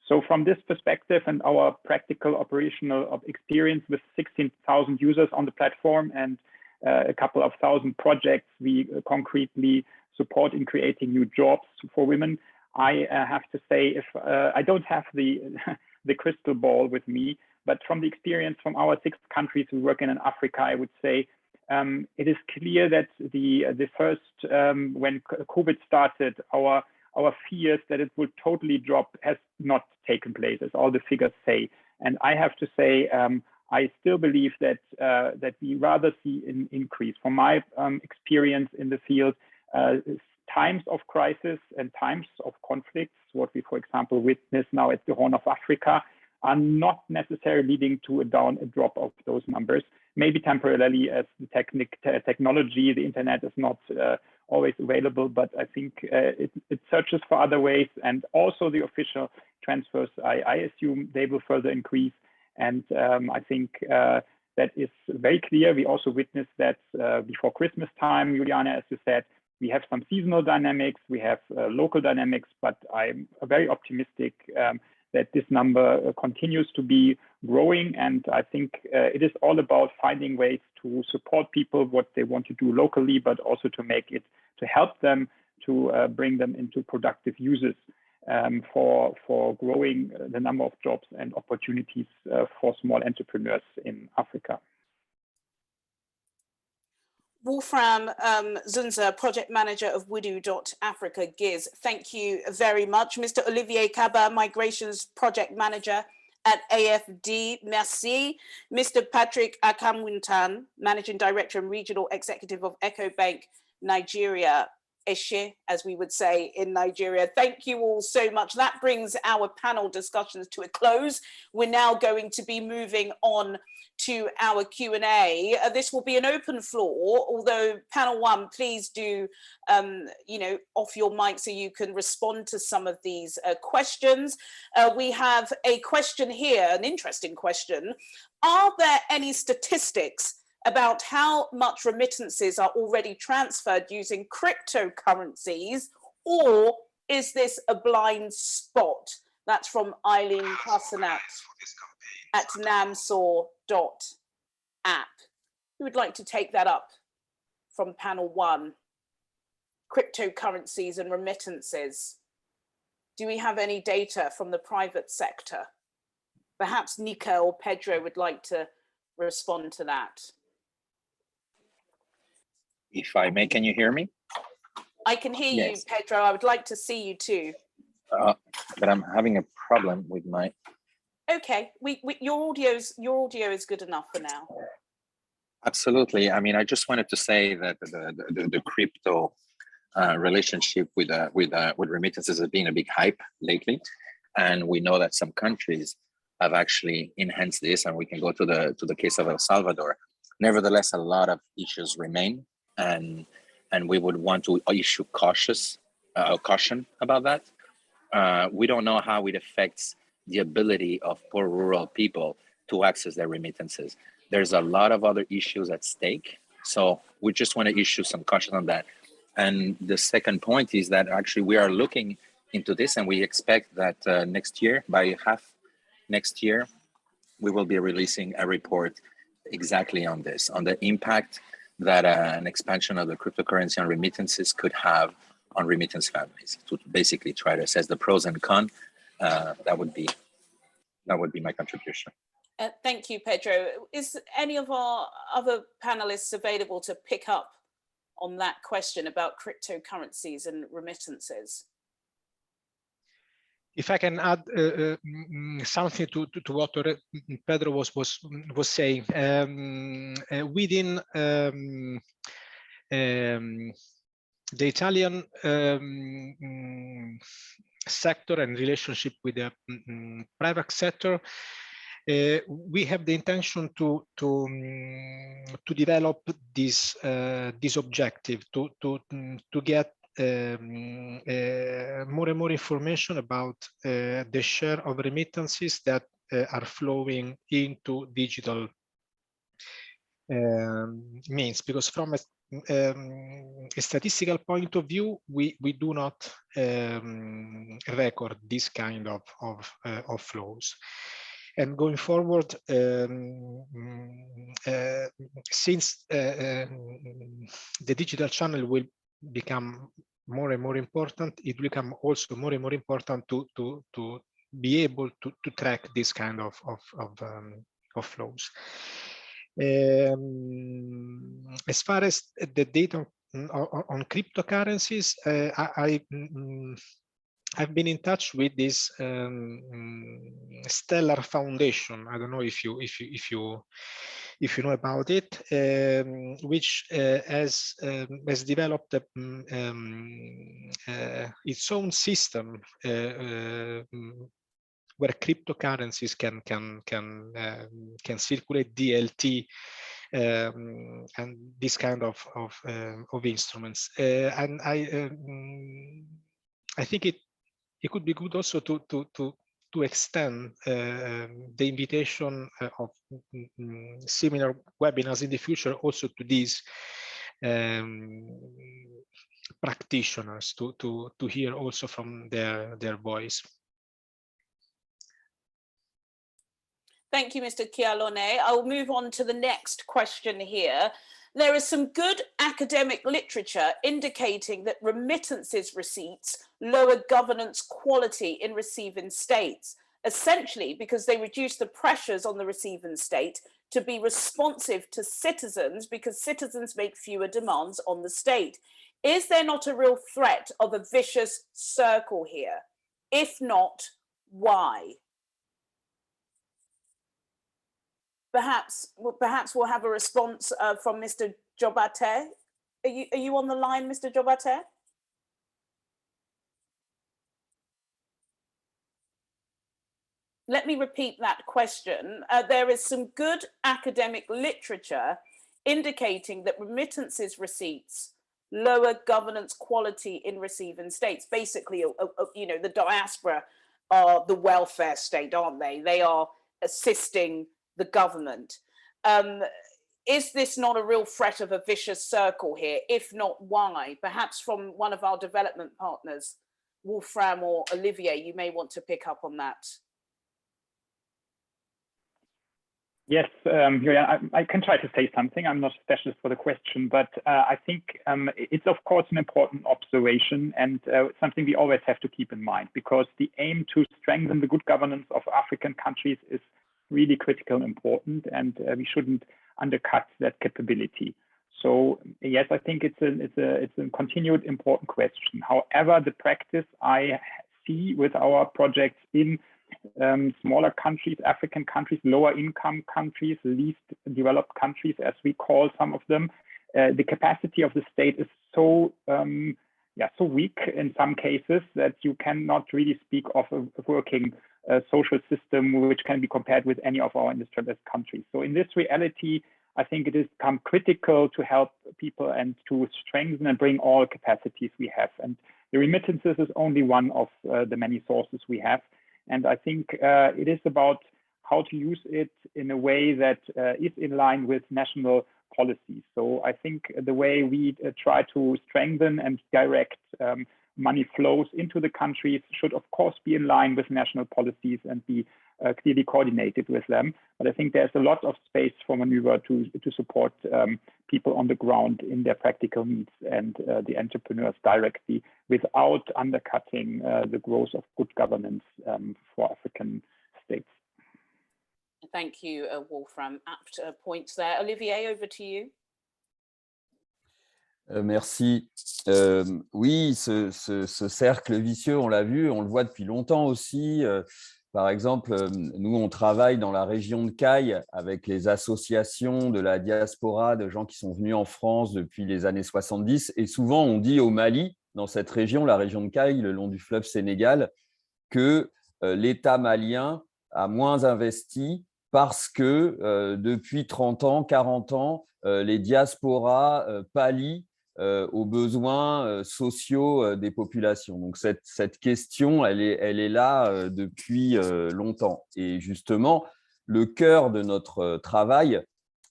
So from this perspective and our practical operational experience with 16,000 users on the platform and a couple of thousand projects we concretely support in creating new jobs for women, I have to say, if I don't have the crystal ball with me, but from the experience from our 6 countries we work in Africa, I would say it is clear that the first, when COVID started, our fears that it would totally drop has not taken place, as all the figures say. And I have to say, I still believe that that we rather see an increase. From my experience in the field, times of crisis and times of conflicts, what we, for example, witness now at the Horn of Africa, are not necessarily leading to a drop of those numbers. Maybe temporarily, as the technology, the internet is not always available, but I think it searches for other ways, and also the official transfers, I assume they will further increase. And I think that is very clear. We also witnessed that before Christmas time, Juliana, as you said, we have some seasonal dynamics, we have local dynamics, but I'm very optimistic that this number continues to be growing. And I think it is all about finding ways to support people, what they want to do locally, but also to make it, to help them, to bring them into productive uses for growing the number of jobs and opportunities for small entrepreneurs in Africa. Wolfram Zunza, Project Manager of Widu.Africa GIZ. Thank you very much. Mr. Olivier Kaba, Migrations Project Manager at AFD. Merci. Mr. Patrick Akinwuntan, Managing Director and Regional Executive of EcoBank Nigeria. Eshe, as we would say in Nigeria. Thank you all so much. That brings our panel discussions to a close. We're now going to be moving on to our Q&A. This will be an open floor, although panel one, please do, off your mic so you can respond to some of these questions. We have a question here, an interesting question. Are there any statistics about how much remittances are already transferred using cryptocurrencies, or is this a blind spot? That's from Eileen Carsenat at namsor.africa. app. Who would like to take that up from panel one? Cryptocurrencies and remittances. Do we have any data from the private sector? Perhaps Nika or Pedro would like to respond to that. If I may, can you hear me? I can hear Yes. you, Pedro. I would like to see you too. But I'm having a problem with my... Okay, your audio is good enough for now. Absolutely. I mean, I just wanted to say that the crypto relationship with remittances has been a big hype lately, and we know that some countries have actually enhanced this, and we can go to the case of El Salvador. Nevertheless, a lot of issues remain, and we would want to issue caution about that. We don't know how it affects the ability of poor rural people to access their remittances. There's a lot of other issues at stake, so we just want to issue some caution on that. And the second point is that actually we are looking into this, and we expect that next year, by next year, we will be releasing a report exactly on this, on the impact that an expansion of the cryptocurrency on remittances could have on remittance families, to basically try to assess the pros and cons. That would be my contribution. Thank you, Pedro. Is any of our other panelists available to pick up on that question about cryptocurrencies and remittances? If I can add something to what Pedro was saying, within the Italian sector and relationship with the private sector, we have the intention to develop this objective, to get more and more information about the share of remittances that are flowing into digital means, because from a statistical point of view, we do not record this kind of flows. And going forward, since the digital channel will become more and more important, it will become also more and more important to be able to track this kind of flows. As far as the data on cryptocurrencies, I've been in touch with this Stellar Foundation. I don't know if you know about it, which has developed its own system where cryptocurrencies can circulate DLT and this kind of instruments. And I think it could be good also to extend the invitation of similar webinars in the future also to these practitioners to hear also from their voice. Thank you, Mr. Chialone. I'll move on to the next question here. There is some good academic literature indicating that remittances receipts lower governance quality in receiving states, essentially because they reduce the pressures on the receiving state to be responsive to citizens, because citizens make fewer demands on the state. Is there not a real threat of a vicious circle here? If not, why? Perhaps we'll have a response from Mr. Jobate. Are you on the line, Mr. Jobate? Let me repeat that question. There is some good academic literature indicating that remittances receipts lower governance quality in receiving states. Basically, you know, the diaspora are the welfare state, aren't they? They are assisting the government. Is this not a real threat of a vicious circle here? If not, why? Perhaps from one of our development partners, Wolfram or Olivier, you may want to pick up on that. Yes, Julian, I can try to say something. I'm not a specialist for the question, but I think it's of course an important observation and something we always have to keep in mind, because the aim to strengthen the good governance of African countries is really critical and important, and we shouldn't undercut that capability. So yes, I think it's a continued important question. However, the practice I see with our projects in smaller countries, African countries, lower income countries, least developed countries, as we call some of them, the capacity of the state is so so weak in some cases that you cannot really speak of a working social system which can be compared with any of our industrialized countries. So in this reality, I think it has become critical to help people and to strengthen and bring all capacities we have. And the remittances is only one of the many sources we have. And I think it is about how to use it in a way that is in line with national policies. So I think the way we try to strengthen and direct money flows into the countries should, of course, be in line with national policies and be clearly coordinated with them. But I think there's a lot of space for maneuver to support people on the ground in their practical needs and the entrepreneurs directly without undercutting the growth of good governance for African states. Thank you, Wolfram. Apt points there. Olivier, over to you. Merci. Oui, ce cercle vicieux, on l'a vu, on le voit depuis longtemps aussi. Par exemple, nous, on travaille dans la région de Caille avec les associations de la diaspora, de gens qui sont venus en France depuis les années 70. Et souvent, on dit au Mali, dans cette région, la région de Caille, le long du fleuve Sénégal, que l'État malien a moins investi parce que depuis 30 ans, 40 ans, les diasporas pallient aux besoins sociaux des populations. Donc, cette question, elle est là depuis longtemps. Et justement, le cœur de notre travail,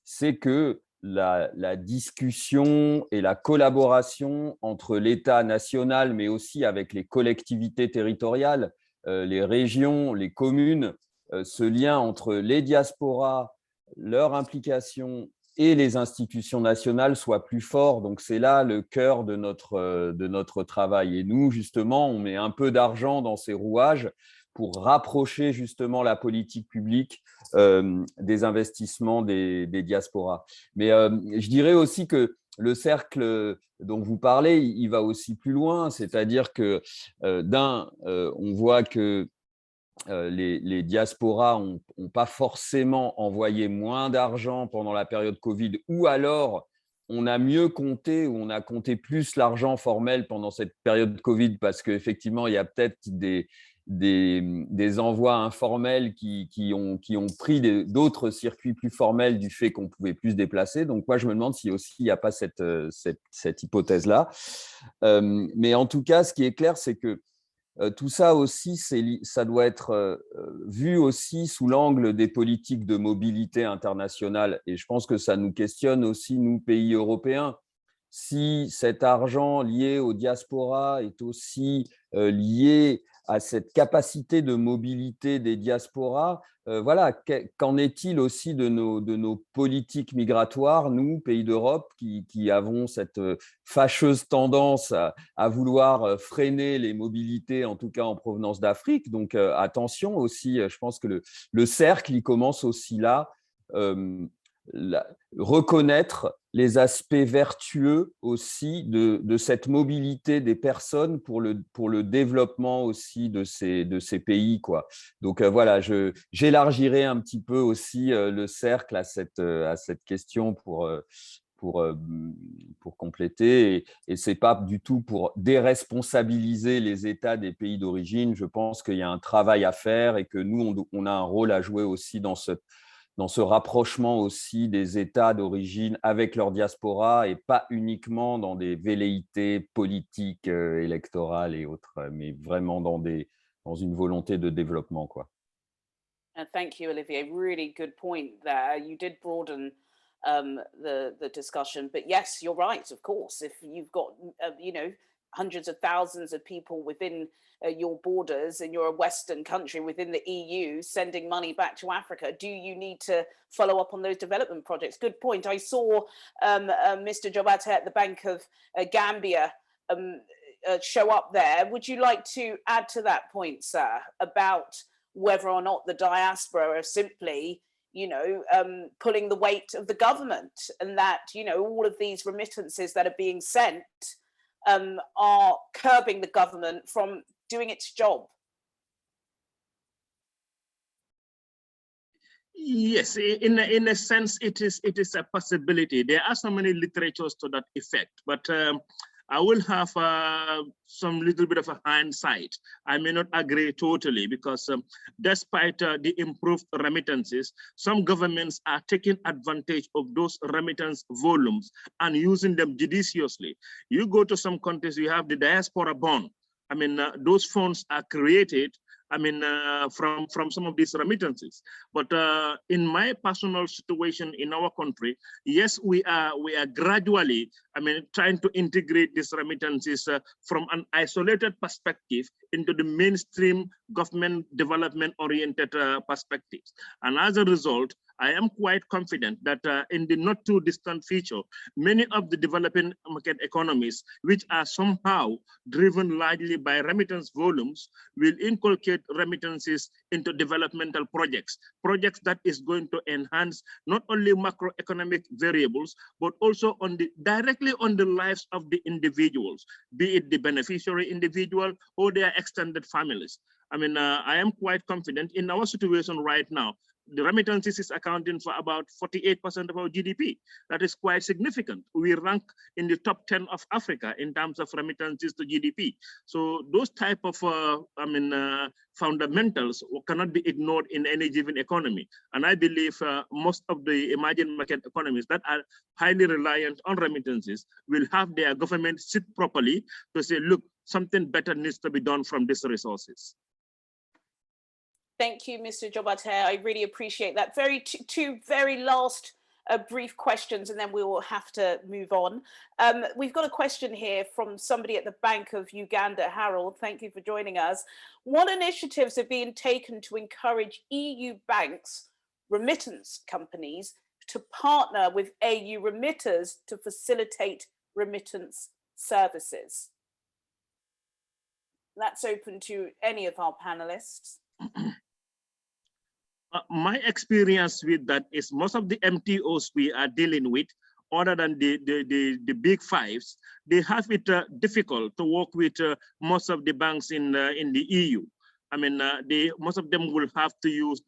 c'est que la discussion et la collaboration entre l'État national, mais aussi avec les collectivités territoriales, les régions, les communes, ce lien entre les diasporas, leur implication et les institutions nationales soient plus forts. Donc, c'est là le cœur de notre travail. Et nous, justement, on met un peu d'argent dans ces rouages pour rapprocher justement la politique publique des investissements des diasporas. Mais je dirais aussi que le cercle dont vous parlez, il va aussi plus loin. C'est-à-dire que on voit que les diasporas n'ont pas forcément envoyé moins d'argent pendant la période Covid, ou alors on a mieux compté, ou on a compté plus l'argent formel pendant cette période Covid, parce qu'effectivement, il y a peut-être des envois informels qui ont pris d'autres circuits plus formels du fait qu'on pouvait plus se déplacer. Donc moi, je me demande si aussi il n'y a pas cette hypothèse-là. Mais en tout cas, ce qui est clair, c'est que tout ça aussi, ça doit être vu aussi sous l'angle des politiques de mobilité internationale. Et je pense que ça nous questionne aussi, nous, pays européens. Si cet argent lié aux diasporas est aussi lié à cette capacité de mobilité des diasporas, voilà, qu'en est-il aussi de nos politiques migratoires, nous, pays d'Europe, qui avons cette fâcheuse tendance à vouloir freiner les mobilités, en tout cas en provenance d'Afrique. Donc, attention aussi, je pense que le cercle, il commence aussi là, reconnaître les aspects vertueux aussi de cette mobilité des personnes pour le développement aussi de ces pays, quoi. Donc voilà, j'élargirai un petit peu aussi le cercle à cette question pour compléter, et ce n'est pas du tout pour déresponsabiliser les États des pays d'origine. Je pense qu'il y a un travail à faire et que nous, on a un rôle à jouer aussi dans ce rapprochement aussi des États d'origine avec leur diaspora, et pas uniquement dans des velléités politiques, électorales et autres, mais vraiment dans une volonté de développement, quoi. Thank you, Olivier. Really good point there. You did broaden the discussion, but yes, you're right. Of course, if you've got hundreds of thousands of people within your borders, and you're a Western country within the EU sending money back to Africa. Do you need to follow up on those development projects? Good point. I saw Mr. Jobate at the Bank of Gambia show up there. Would you like to add to that point, sir, about whether or not the diaspora are simply, you know, pulling the weight of the government, and that, you know, all of these remittances that are being sent are curbing the government from doing its job? Yes, in a sense, it is a possibility. There are so many literatures to that effect, but I will have some little bit of a hindsight. I may not agree totally, because despite the improved remittances, some governments are taking advantage of those remittance volumes and using them judiciously. You go to some countries, you have the diaspora bond. I mean, those funds are created, I mean, from some of these remittances. But in my personal situation in our country, yes, we are gradually, I mean, trying to integrate these remittances from an isolated perspective into the mainstream government development-oriented perspectives. And as a result, I am quite confident that in the not too distant future, many of the developing market economies, which are somehow driven largely by remittance volumes, will inculcate remittances into developmental projects that is going to enhance not only macroeconomic variables, but also directly on the lives of the individuals, be it the beneficiary individual or their extended families. I mean, I am quite confident in our situation right now. The remittances is accounting for about 48% of our GDP. That is quite significant. We rank in the top 10 of Africa in terms of remittances to GDP. So those type of, fundamentals cannot be ignored in any given economy. And I believe most of the emerging market economies that are highly reliant on remittances will have their government sit properly to say, look, something better needs to be done from these resources. Thank you, Mr. Jobate. I really appreciate that. Two very last brief questions, and then we will have to move on. We've got a question here from somebody at the Bank of Uganda. Harold, thank you for joining us. What initiatives are being taken to encourage EU banks, remittance companies, to partner with AU remitters to facilitate remittance services? That's open to any of our panelists. My experience with that is most of the MTOs we are dealing with, other than the big fives, they have it difficult to work with most of the banks in the EU. I mean, most of them will have to use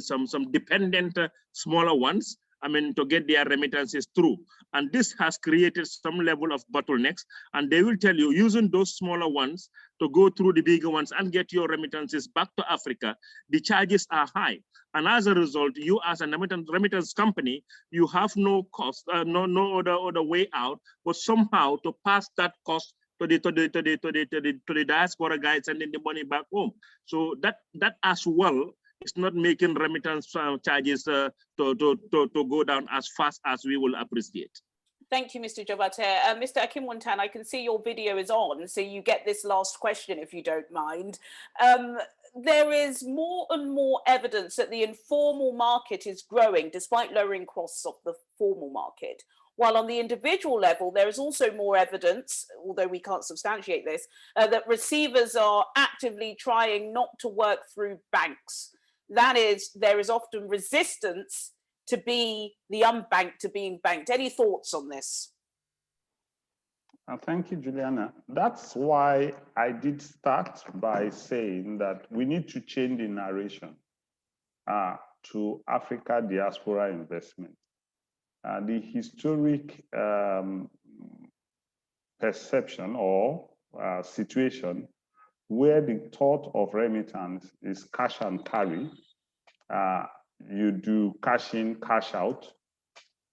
some dependent smaller ones, I mean, to get their remittances through. And this has created some level of bottlenecks. And they will tell you, using those smaller ones to go through the bigger ones and get your remittances back to Africa, the charges are high. And as a result, you as a remittance company, you have no cost, no other way out, but somehow to pass that cost to the diaspora guys sending the money back home. So that as well is not making remittance charges to go down as fast as we will appreciate. Thank you, Mr. Jobate. Mr. Akinwuntan, I can see your video is on, so you get this last question if you don't mind. There is more and more evidence that the informal market is growing despite lowering costs of the formal market. While on the individual level, there is also more evidence, although we can't substantiate this, that receivers are actively trying not to work through banks. That is, there is often resistance to be the unbanked to being banked. Any thoughts on this? Thank you, Juliana. That's why I did start by saying that we need to change the narration to Africa diaspora investment. The historic perception or situation where the thought of remittance is cash and carry, you do cash in, cash out,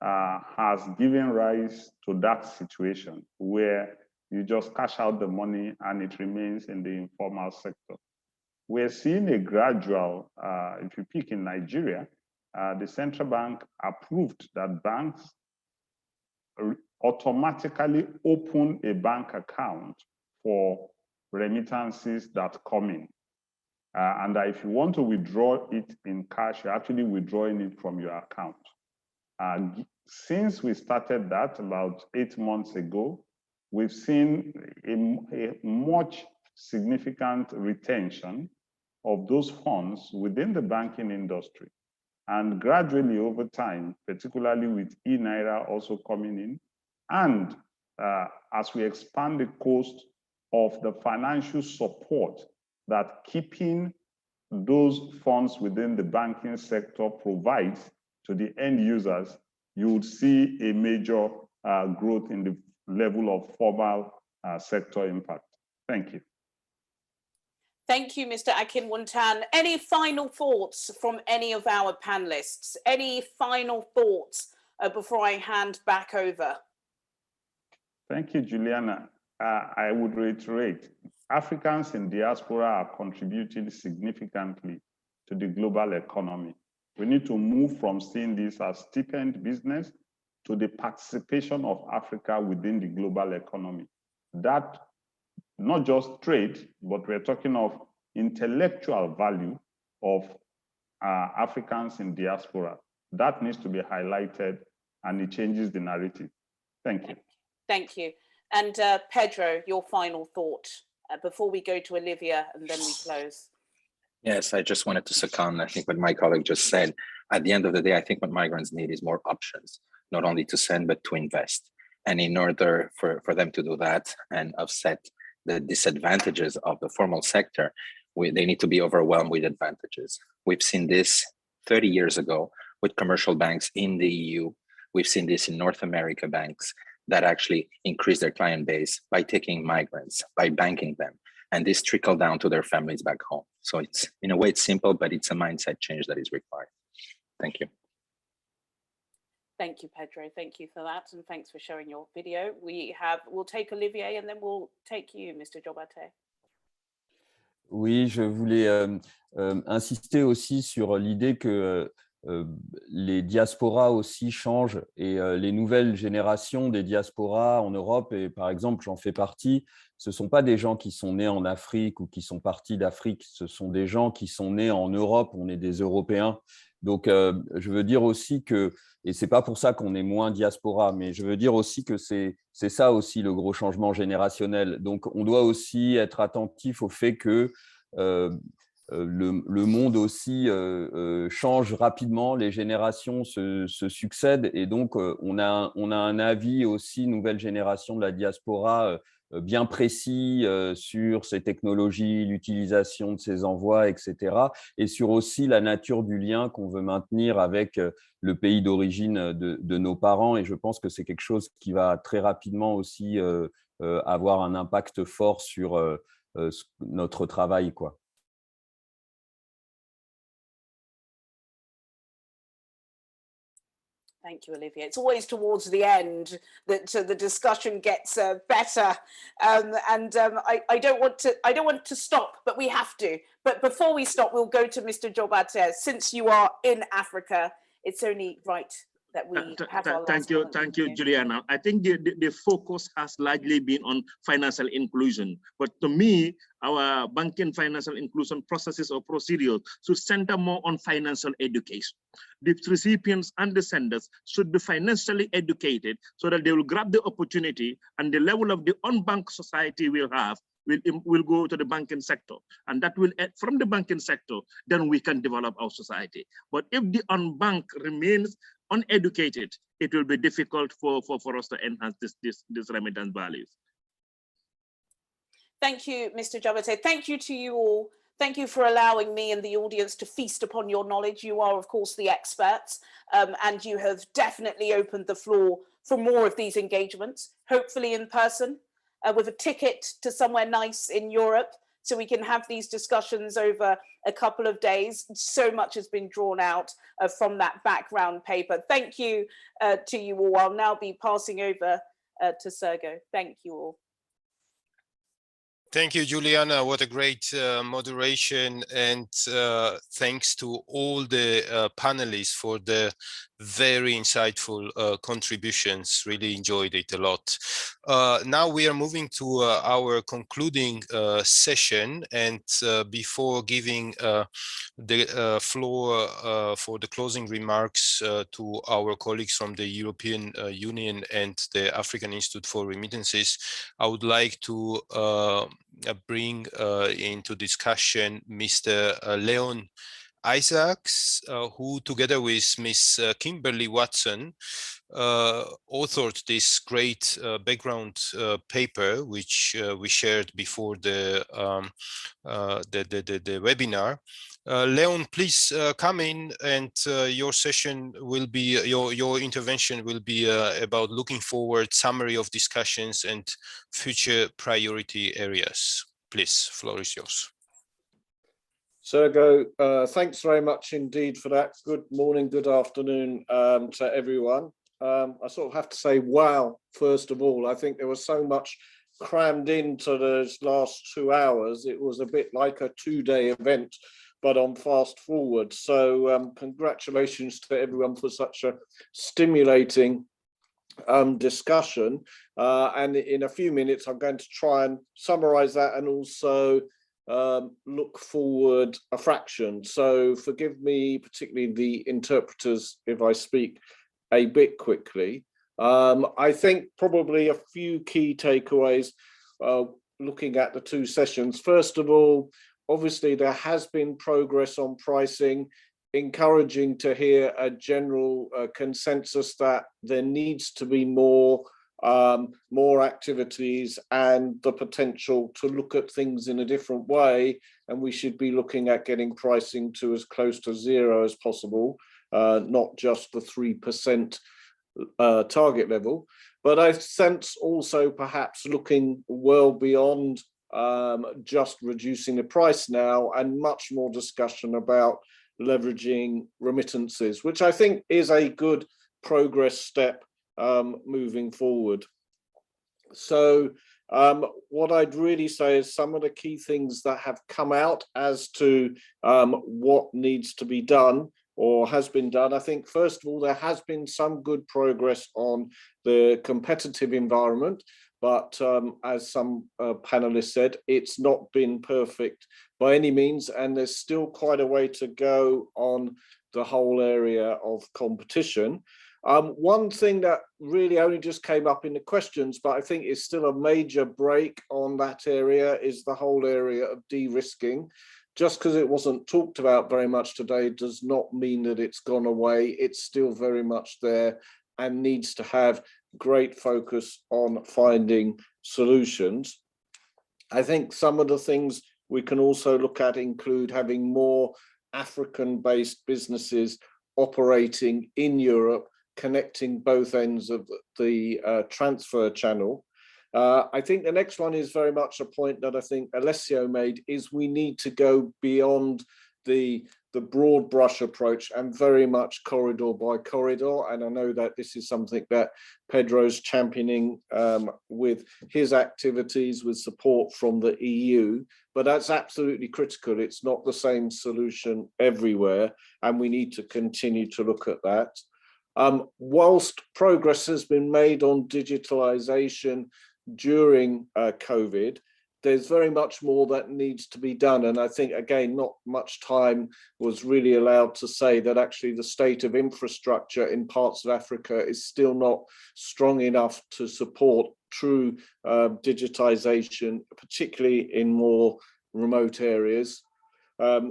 has given rise to that situation where you just cash out the money and it remains in the informal sector. We're seeing a gradual, if you pick in Nigeria, the central bank approved that banks automatically open a bank account for remittances that come in. And if you want to withdraw it in cash, you're actually withdrawing it from your account. Since we started that about 8 months ago, we've seen a much significant retention of those funds within the banking industry. And gradually over time, particularly with e-Naira also coming in, and as we expand the cost of the financial support that keeping those funds within the banking sector provides to the end users, you would see a major growth in the level of formal sector impact. Thank you. Thank you, Mr. Akinwuntan. Any final thoughts from any of our panelists? Any final thoughts before I hand back over? Thank you, Juliana. I would reiterate, Africans in diaspora are contributing significantly to the global economy. We need to move from seeing this as stipend business to the participation of Africa within the global economy. That not just trade, but we're talking of intellectual value of Africans in diaspora. That needs to be highlighted, and it changes the narrative. Thank you. Thank you. And Pedro, your final thought before we go to Olivia and then we close. Yes, I just wanted to second, I think, what my colleague just said. At the end of the day, I think what migrants need is more options, not only to send, but to invest. And in order for them to do that and offset the disadvantages of the formal sector, they need to be overwhelmed with advantages. We've seen this 30 years ago with commercial banks in the EU. We've seen this in North America banks that actually increase their client base by taking migrants, by banking them. And this trickled down to their families back home. So it's, in a way, it's simple, but it's a mindset change that is required. Thank you. Thank you, Pedro. Thank you for that. And thanks for showing your video. We'll take Olivier and then we'll take you, Mr. Jobate. Oui, je voulais insister aussi sur l'idée que les diasporas aussi changent et les nouvelles générations des diasporas en Europe, et par exemple, j'en fais partie, ce ne sont pas des gens qui sont nés en Afrique ou qui sont partis d'Afrique, ce sont des gens qui sont nés en Europe, on est des Européens. Donc, je veux dire aussi que, et ce n'est pas pour ça qu'on est moins diaspora, mais je veux dire aussi que c'est ça aussi le gros changement générationnel. Donc, on doit aussi être attentif au fait que le monde aussi change rapidement, les générations se succèdent et donc on a un avis aussi, nouvelle génération de la diaspora, bien précis sur ces technologies, l'utilisation de ces envois, etc. Et sur aussi la nature du lien qu'on veut maintenir avec le pays d'origine de nos parents. Et je pense que c'est quelque chose qui va très rapidement aussi avoir un impact fort sur notre travail, quoi. Thank you, Olivia. It's always towards the end that the discussion gets better, I don't want to stop, but we have to. But before we stop, we'll go to Mr. Jobate. Since you are in Africa, it's only right that we have our thank you, Juliana. I think the focus has largely been on financial inclusion, but to me, our banking financial inclusion processes or procedures should center more on financial education. The recipients and the senders should be financially educated so that they will grab the opportunity, and the level of the unbanked society will go to the banking sector, and that will, from the banking sector, then we can develop our society. But if the unbanked remains uneducated, it will be difficult for us to enhance this remittance values. Thank you, Mr. Jobate. Thank you to you all. Thank you for allowing me and the audience to feast upon your knowledge. You are, of course, the experts, and you have definitely opened the floor for more of these engagements, hopefully in person, with a ticket to somewhere nice in Europe, so we can have these discussions over a couple of days. So much has been drawn out from that background paper. Thank you to you all. I'll now be passing over to Sergio. Thank you all. Thank you, Juliana. What a great moderation, and thanks to all the panelists for the very insightful contributions. Really enjoyed it a lot. Now we are moving to our concluding session, and before giving the floor for the closing remarks to our colleagues from the European Union and the African Institute for Remittances, I would like to bring into discussion Mr. Leon Isaacs, who together with Miss Kimberly Watson authored this great background paper, which we shared before the webinar. Leon, please come in, and your session will be, your intervention will be about looking forward, summary of discussions and future priority areas. Please, floor is yours. Sergio, thanks very much indeed for that. Good morning, good afternoon to everyone. I sort of have to say, wow, first of all. I think there was so much crammed into those last 2 hours. It was a bit like a 2-day event, but on fast forward. So congratulations to everyone for such a stimulating discussion. And in a few minutes, I'm going to try and summarize that and also look forward a fraction. So forgive me, particularly the interpreters, if I speak a bit quickly. I think probably a few key takeaways looking at the 2 sessions. First of all, obviously there has been progress on pricing, encouraging to hear a general consensus that there needs to be more activities and the potential to look at things in a different way, and we should be looking at getting pricing to as close to 0 as possible, not just the 3% target level. But I sense also perhaps looking well beyond just reducing the price now, and much more discussion about leveraging remittances, which I think is a good progress step moving forward. So what I'd really say is some of the key things that have come out as to what needs to be done or has been done. I think first of all, there has been some good progress on the competitive environment, but as some panelists said, it's not been perfect by any means, and there's still quite a way to go on the whole area of competition. One thing that really only just came up in the questions, but I think is still a major break on that area, is the whole area of de-risking. Just because it wasn't talked about very much today does not mean that it's gone away. It's still very much there and needs to have great focus on finding solutions. I think some of the things we can also look at include having more African-based businesses operating in Europe, connecting both ends of the transfer channel. I think the next one is very much a point that I think Alessio made, is we need to go beyond the broad brush approach and very much corridor by corridor. And I know that this is something that Pedro's championing with his activities with support from the EU, but that's absolutely critical. It's not the same solution everywhere, and we need to continue to look at that. Whilst progress has been made on digitalization during COVID, there's very much more that needs to be done. And I think, again, not much time was really allowed to say that actually the state of infrastructure in parts of Africa is still not strong enough to support true digitization, particularly in more remote areas.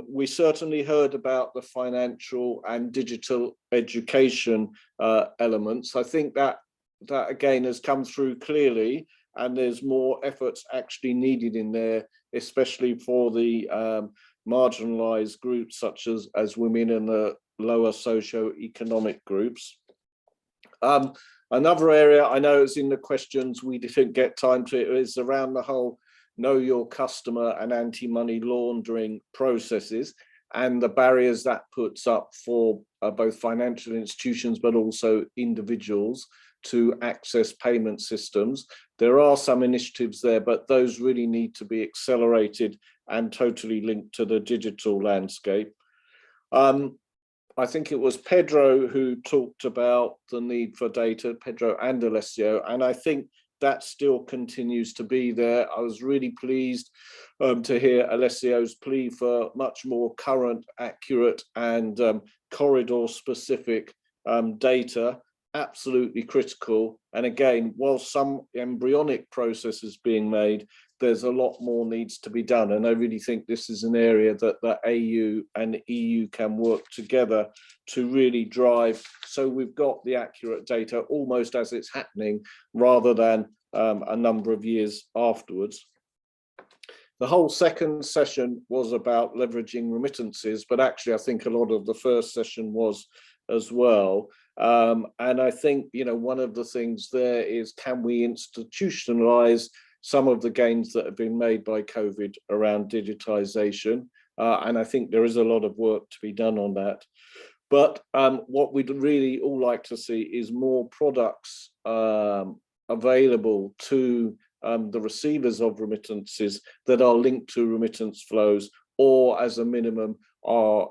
We certainly heard about the financial and digital education elements. I think that again has come through clearly, and there's more efforts actually needed in there, especially for the marginalized groups such as women and the lower socio-economic groups. Another area, I know it's in the questions, we didn't get time to, it is around the whole know your customer and anti-money laundering processes and the barriers that puts up for both financial institutions but also individuals to access payment systems. There are some initiatives there, but those really need to be accelerated and totally linked to the digital landscape. I think it was Pedro who talked about the need for data, Pedro and Alessio, and I think that still continues to be there. I was really pleased to hear Alessio's plea for much more current, accurate, and corridor-specific data. Absolutely critical. And again, while some embryonic process is being made, there's a lot more needs to be done. And I really think this is an area that the AU and the EU can work together to really drive. So we've got the accurate data almost as it's happening, rather than a number of years afterwards. The whole second session was about leveraging remittances, but actually I think a lot of the first session was as well. And I think, you know, one of the things there is, can we institutionalize some of the gains that have been made by COVID around digitization? And I think there is a lot of work to be done on that. But what we'd really all like to see is more products available to the receivers of remittances that are linked to remittance flows, or as a minimum are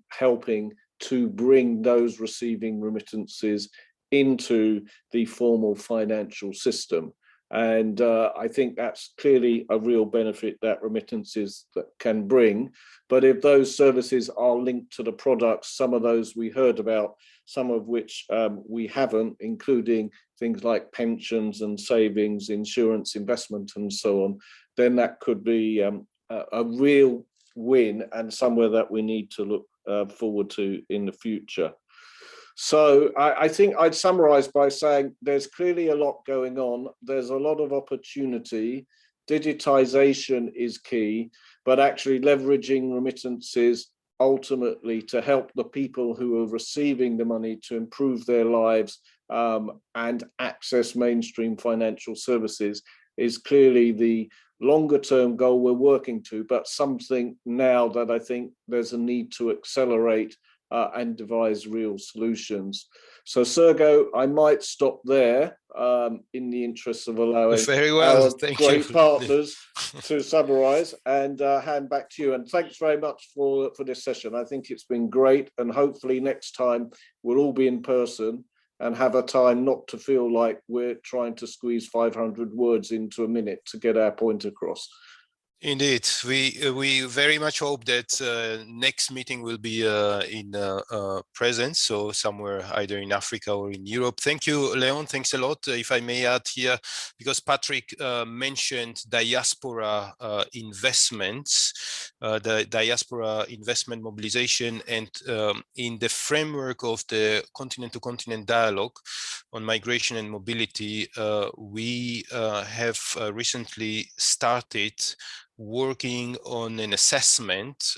helping to bring those receiving remittances into the formal financial system. And I think that's clearly a real benefit that remittances can bring. But if those services are linked to the products, some of those we heard about, some of which we haven't, including things like pensions and savings, insurance, investment, and so on, then that could be a real win, and somewhere that we need to look forward to in the future. So I think I'd summarize by saying there's clearly a lot going on. There's a lot of opportunity. Digitization is key, but actually leveraging remittances ultimately to help the people who are receiving the money to improve their lives and access mainstream financial services is clearly the longer term goal we're working to, but something now that I think there's a need to accelerate and devise real solutions. So Sergio, I might stop there in the interest of allowing our great partners to summarize, and hand back to you. And thanks very much for this session. I think it's been great, and hopefully next time we'll all be in person and have a time not to feel like we're trying to squeeze 500 words into a minute to get our point across. Indeed, we very much hope that next meeting will be in presence, so somewhere either in Africa or in Europe. Thank you, Leon. Thanks a lot. If I may add here, because Patrick mentioned diaspora investments, the diaspora investment mobilization, and in the framework of the continent-to-continent dialogue on migration and mobility, we have recently started working on an assessment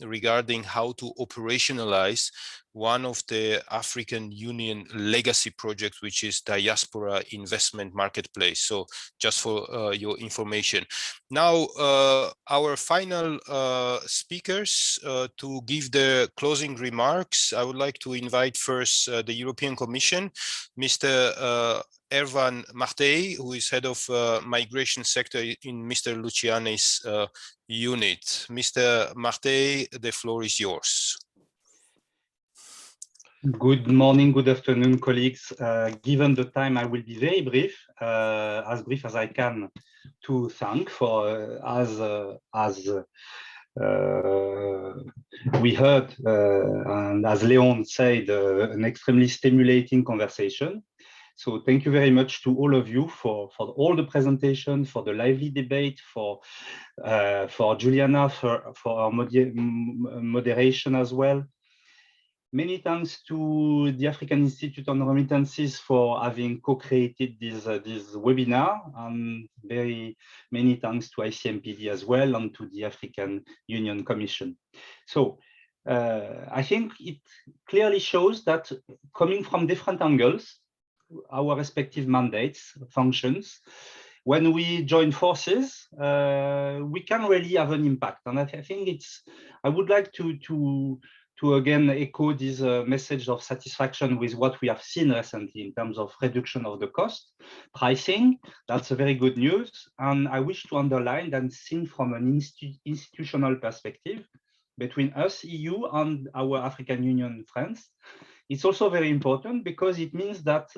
regarding how to operationalize one of the African Union legacy projects, which is Diaspora Investment Marketplace. So just for your information. Now, our final speakers to give the closing remarks, I would like to invite first the European Commission, Mr. Ervan Martei, who is head of migration sector in Mr. Luciani's unit. Mr. Martei, the floor is yours. Good morning, good afternoon, colleagues. Given the time, I will be very brief as I can, to thank for, as we heard, and as Leon said, an extremely stimulating conversation. So thank you very much to all of you for all the presentation, for the lively debate, for Juliana for our moderation as well. Many thanks to the African Institute on Remittances for having co-created this webinar, and very many thanks to ICMPD as well, and to the African Union Commission. So I think it clearly shows that, coming from different angles, our respective mandates, functions, when we join forces, we can really have an impact. And I think I would like to again echo this message of satisfaction with what we have seen recently in terms of reduction of the cost, pricing. That's a very good news. And I wish to underline that, seen from an institutional perspective, between us, EU, and our African Union friends. It's also very important because it means that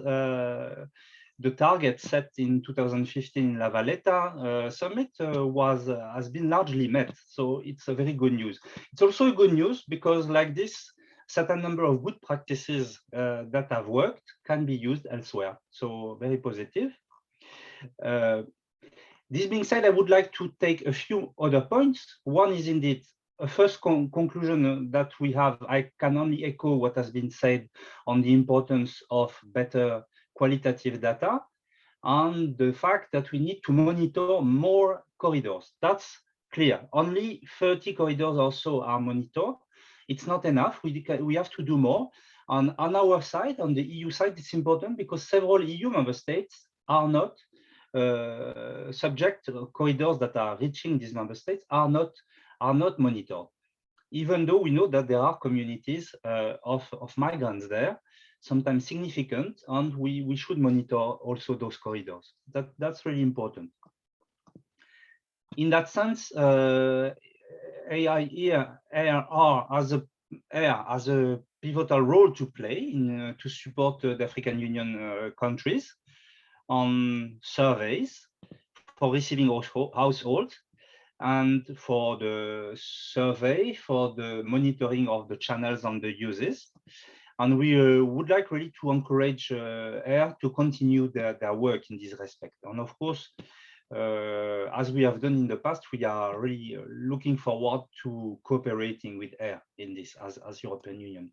the target set in 2015 in La Valletta summit has been largely met. So it's a very good news. It's also good news because like this, certain number of good practices that have worked can be used elsewhere. So very positive. This being said, I would like to take a few other points. One is indeed a first conclusion that we have. I can only echo what has been said on the importance of better qualitative data and the fact that we need to monitor more corridors. That's clear. Only 30 corridors or so are monitored. It's not enough. We have to do more. On our side, on the EU side, it's important because several EU member states are not subject to corridors that are reaching these member states are not monitored, even though we know that there are communities of migrants there, sometimes significant, and we should monitor also those corridors. That's really important. In that sense, AR has a pivotal role to play to support the African Union countries on surveys for receiving households and for the survey for the monitoring of the channels and the uses. And we would like really to encourage AIR to continue their work in this respect. And of course, as we have done in the past, we are really looking forward to cooperating with AIR in this as European Union.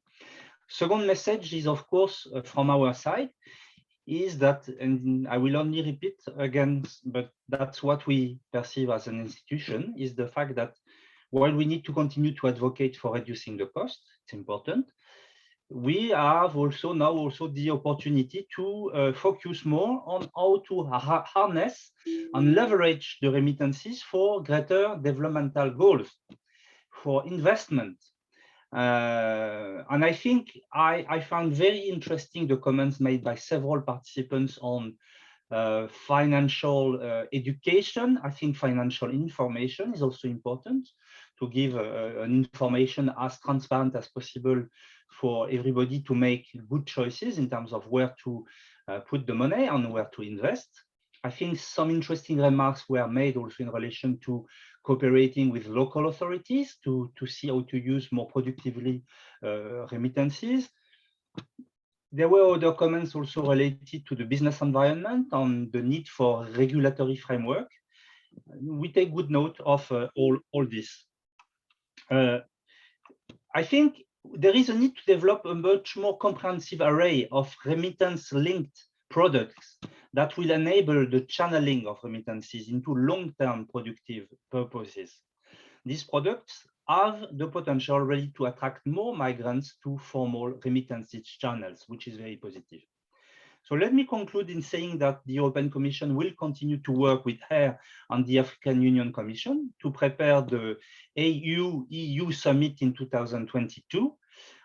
Second message is, of course, from our side, is that, and I will only repeat again, but that's what we perceive as an institution, is the fact that while we need to continue to advocate for reducing the cost, it's important, we have also now the opportunity to focus more on how to harness and leverage the remittances for greater developmental goals, for investment. And I think I found very interesting the comments made by several participants on financial education. I think financial information is also important to give an information as transparent as possible for everybody to make good choices in terms of where to put the money and where to invest. I think some interesting remarks were made also in relation to cooperating with local authorities to see how to use more productively remittances. There were other comments also related to the business environment and the need for regulatory framework. We take good note of all this. I think there is a need to develop a much more comprehensive array of remittance-linked products that will enable the channeling of remittances into long-term productive purposes. These products have the potential really to attract more migrants to formal remittances channels, which is very positive. So let me conclude in saying that the European Commission will continue to work with HARE and the African Union Commission to prepare the AU-EU Summit in 2022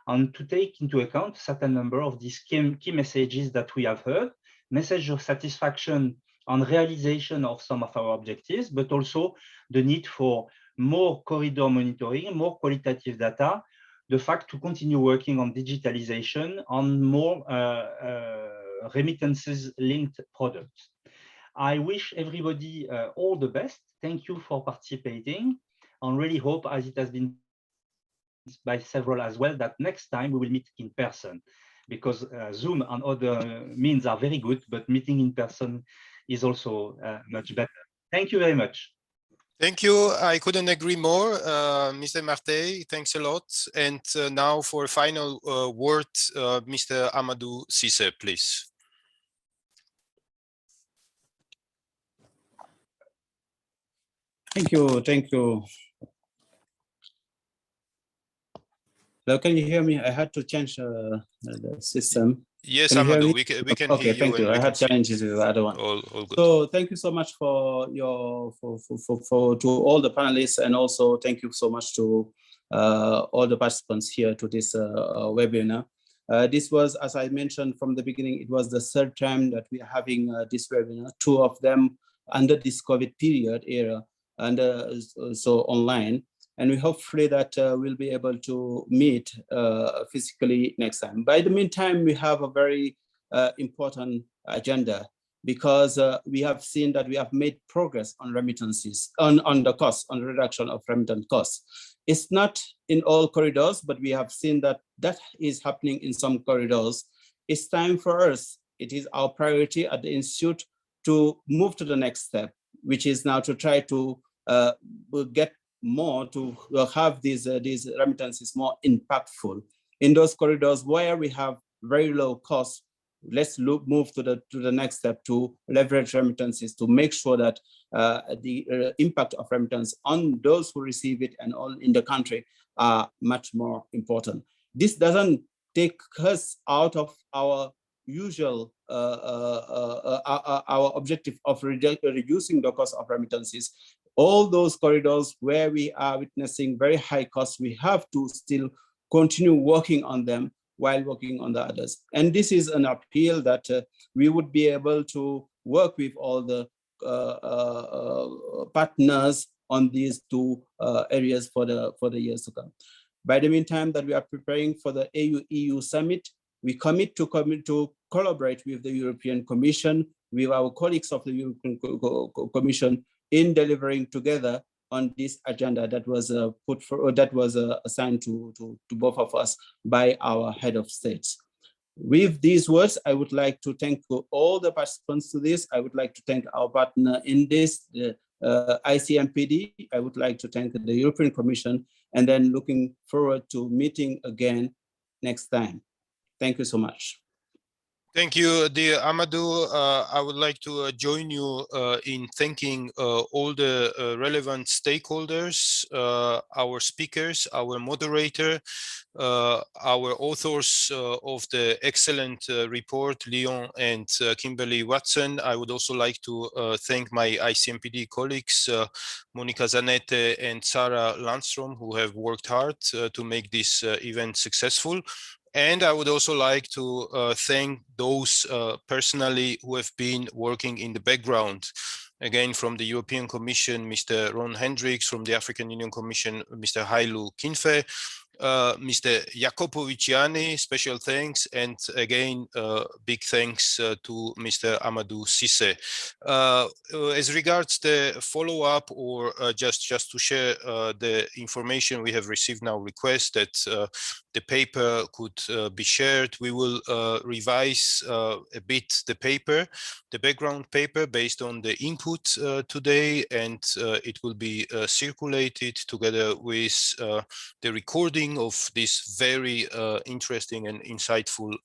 and to take into account a certain number of these key messages that we have heard, message of satisfaction and realization of some of our objectives, but also the need for more corridor monitoring, more qualitative data, the fact to continue working on digitalization, on more remittances linked products. I wish everybody all the best. Thank you for participating, and really hope, as it has been by several as well, that next time we will meet in person, because Zoom and other means are very good, but meeting in person is also much better. Thank you very much. Thank you. I couldn't agree more, Mr. Marté. Thanks a lot. And now for a final word, Mr. Amadou Cissé, please. Thank you. Thank you. Hello, can you hear me? I had to change the system. Yes, Amadou, we can hear you. Okay, thank you. I had challenges with the other one. All good. So thank you so much for your to all the panelists, and also thank you so much to all the participants here to this webinar. This was, as I mentioned from the beginning, it was the third time that we are having this webinar. Two of them under this COVID period era, and so online. and we hopefully that we'll be able to meet physically next time. By the meantime, we have a very important agenda, because we have seen that we have made progress on remittances, on the cost, on the reduction of remittance costs. It's not in all corridors, but we have seen that that is happening in some corridors. It's time for us, it is our priority at the Institute to move to the next step, which is now to try to get more, to have these remittances more impactful. In those corridors where we have very low costs, let's move to the next step to leverage remittances to make sure that the impact of remittance on those who receive it and all in the country are much more important. This doesn't take us out of our usual our objective of reducing the cost of remittances. All those corridors where we are witnessing very high costs, we have to still continue working on them while working on the others. And this is an appeal that we would be able to work with all the partners on these two areas for the years to come. By the meantime that we are preparing for the AU-EU summit, we commit to collaborate with the European Commission, with our colleagues of the European Commission in delivering together on this agenda that was assigned to both of us by our head of states. With these words, I would like to thank all the participants to this. I would like to thank our partner in this, the ICMPD. I would like to thank the European Commission, and then looking forward to meeting again next time. Thank you so much. Thank you, dear Amadou. I would like to join you in thanking all the relevant stakeholders, our speakers, our moderator, our authors of the excellent report, Leon and Kimberly Watson. I would also like to thank my ICMPD colleagues, Monica Zanette and Sarah Landstrom, who have worked hard to make this event successful. And I would also like to thank those personally who have been working in the background. Again, from the European Commission, Mr. Ron Hendricks, from the African Union Commission, Mr. Hailu Kinfe, Mr. Jacopo Viciani, special thanks, and again, big thanks to Mr. Amadou Cissé. As regards the follow-up, or just to share the information we have received now, request that the paper could be shared. We will revise a bit the paper, the background paper, based on the input today, and it will be circulated together with the recording of this very interesting and insightful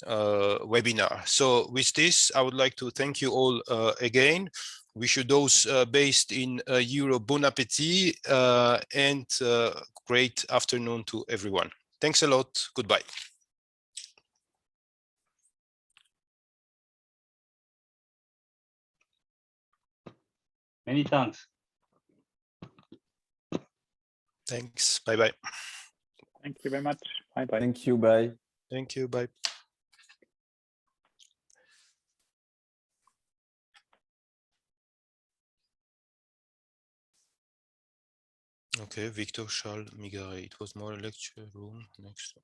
webinar. So with this, I would like to thank you all again. Wish you those based in Europe bon appétit, and great afternoon to everyone. Thanks a lot. Goodbye. Many thanks. Thanks. Bye-bye. Thank you very much. Bye-bye. Thank you. Bye. Thank you. Bye. Okay, Victor Charles Migaret. It was more a lecture room next door.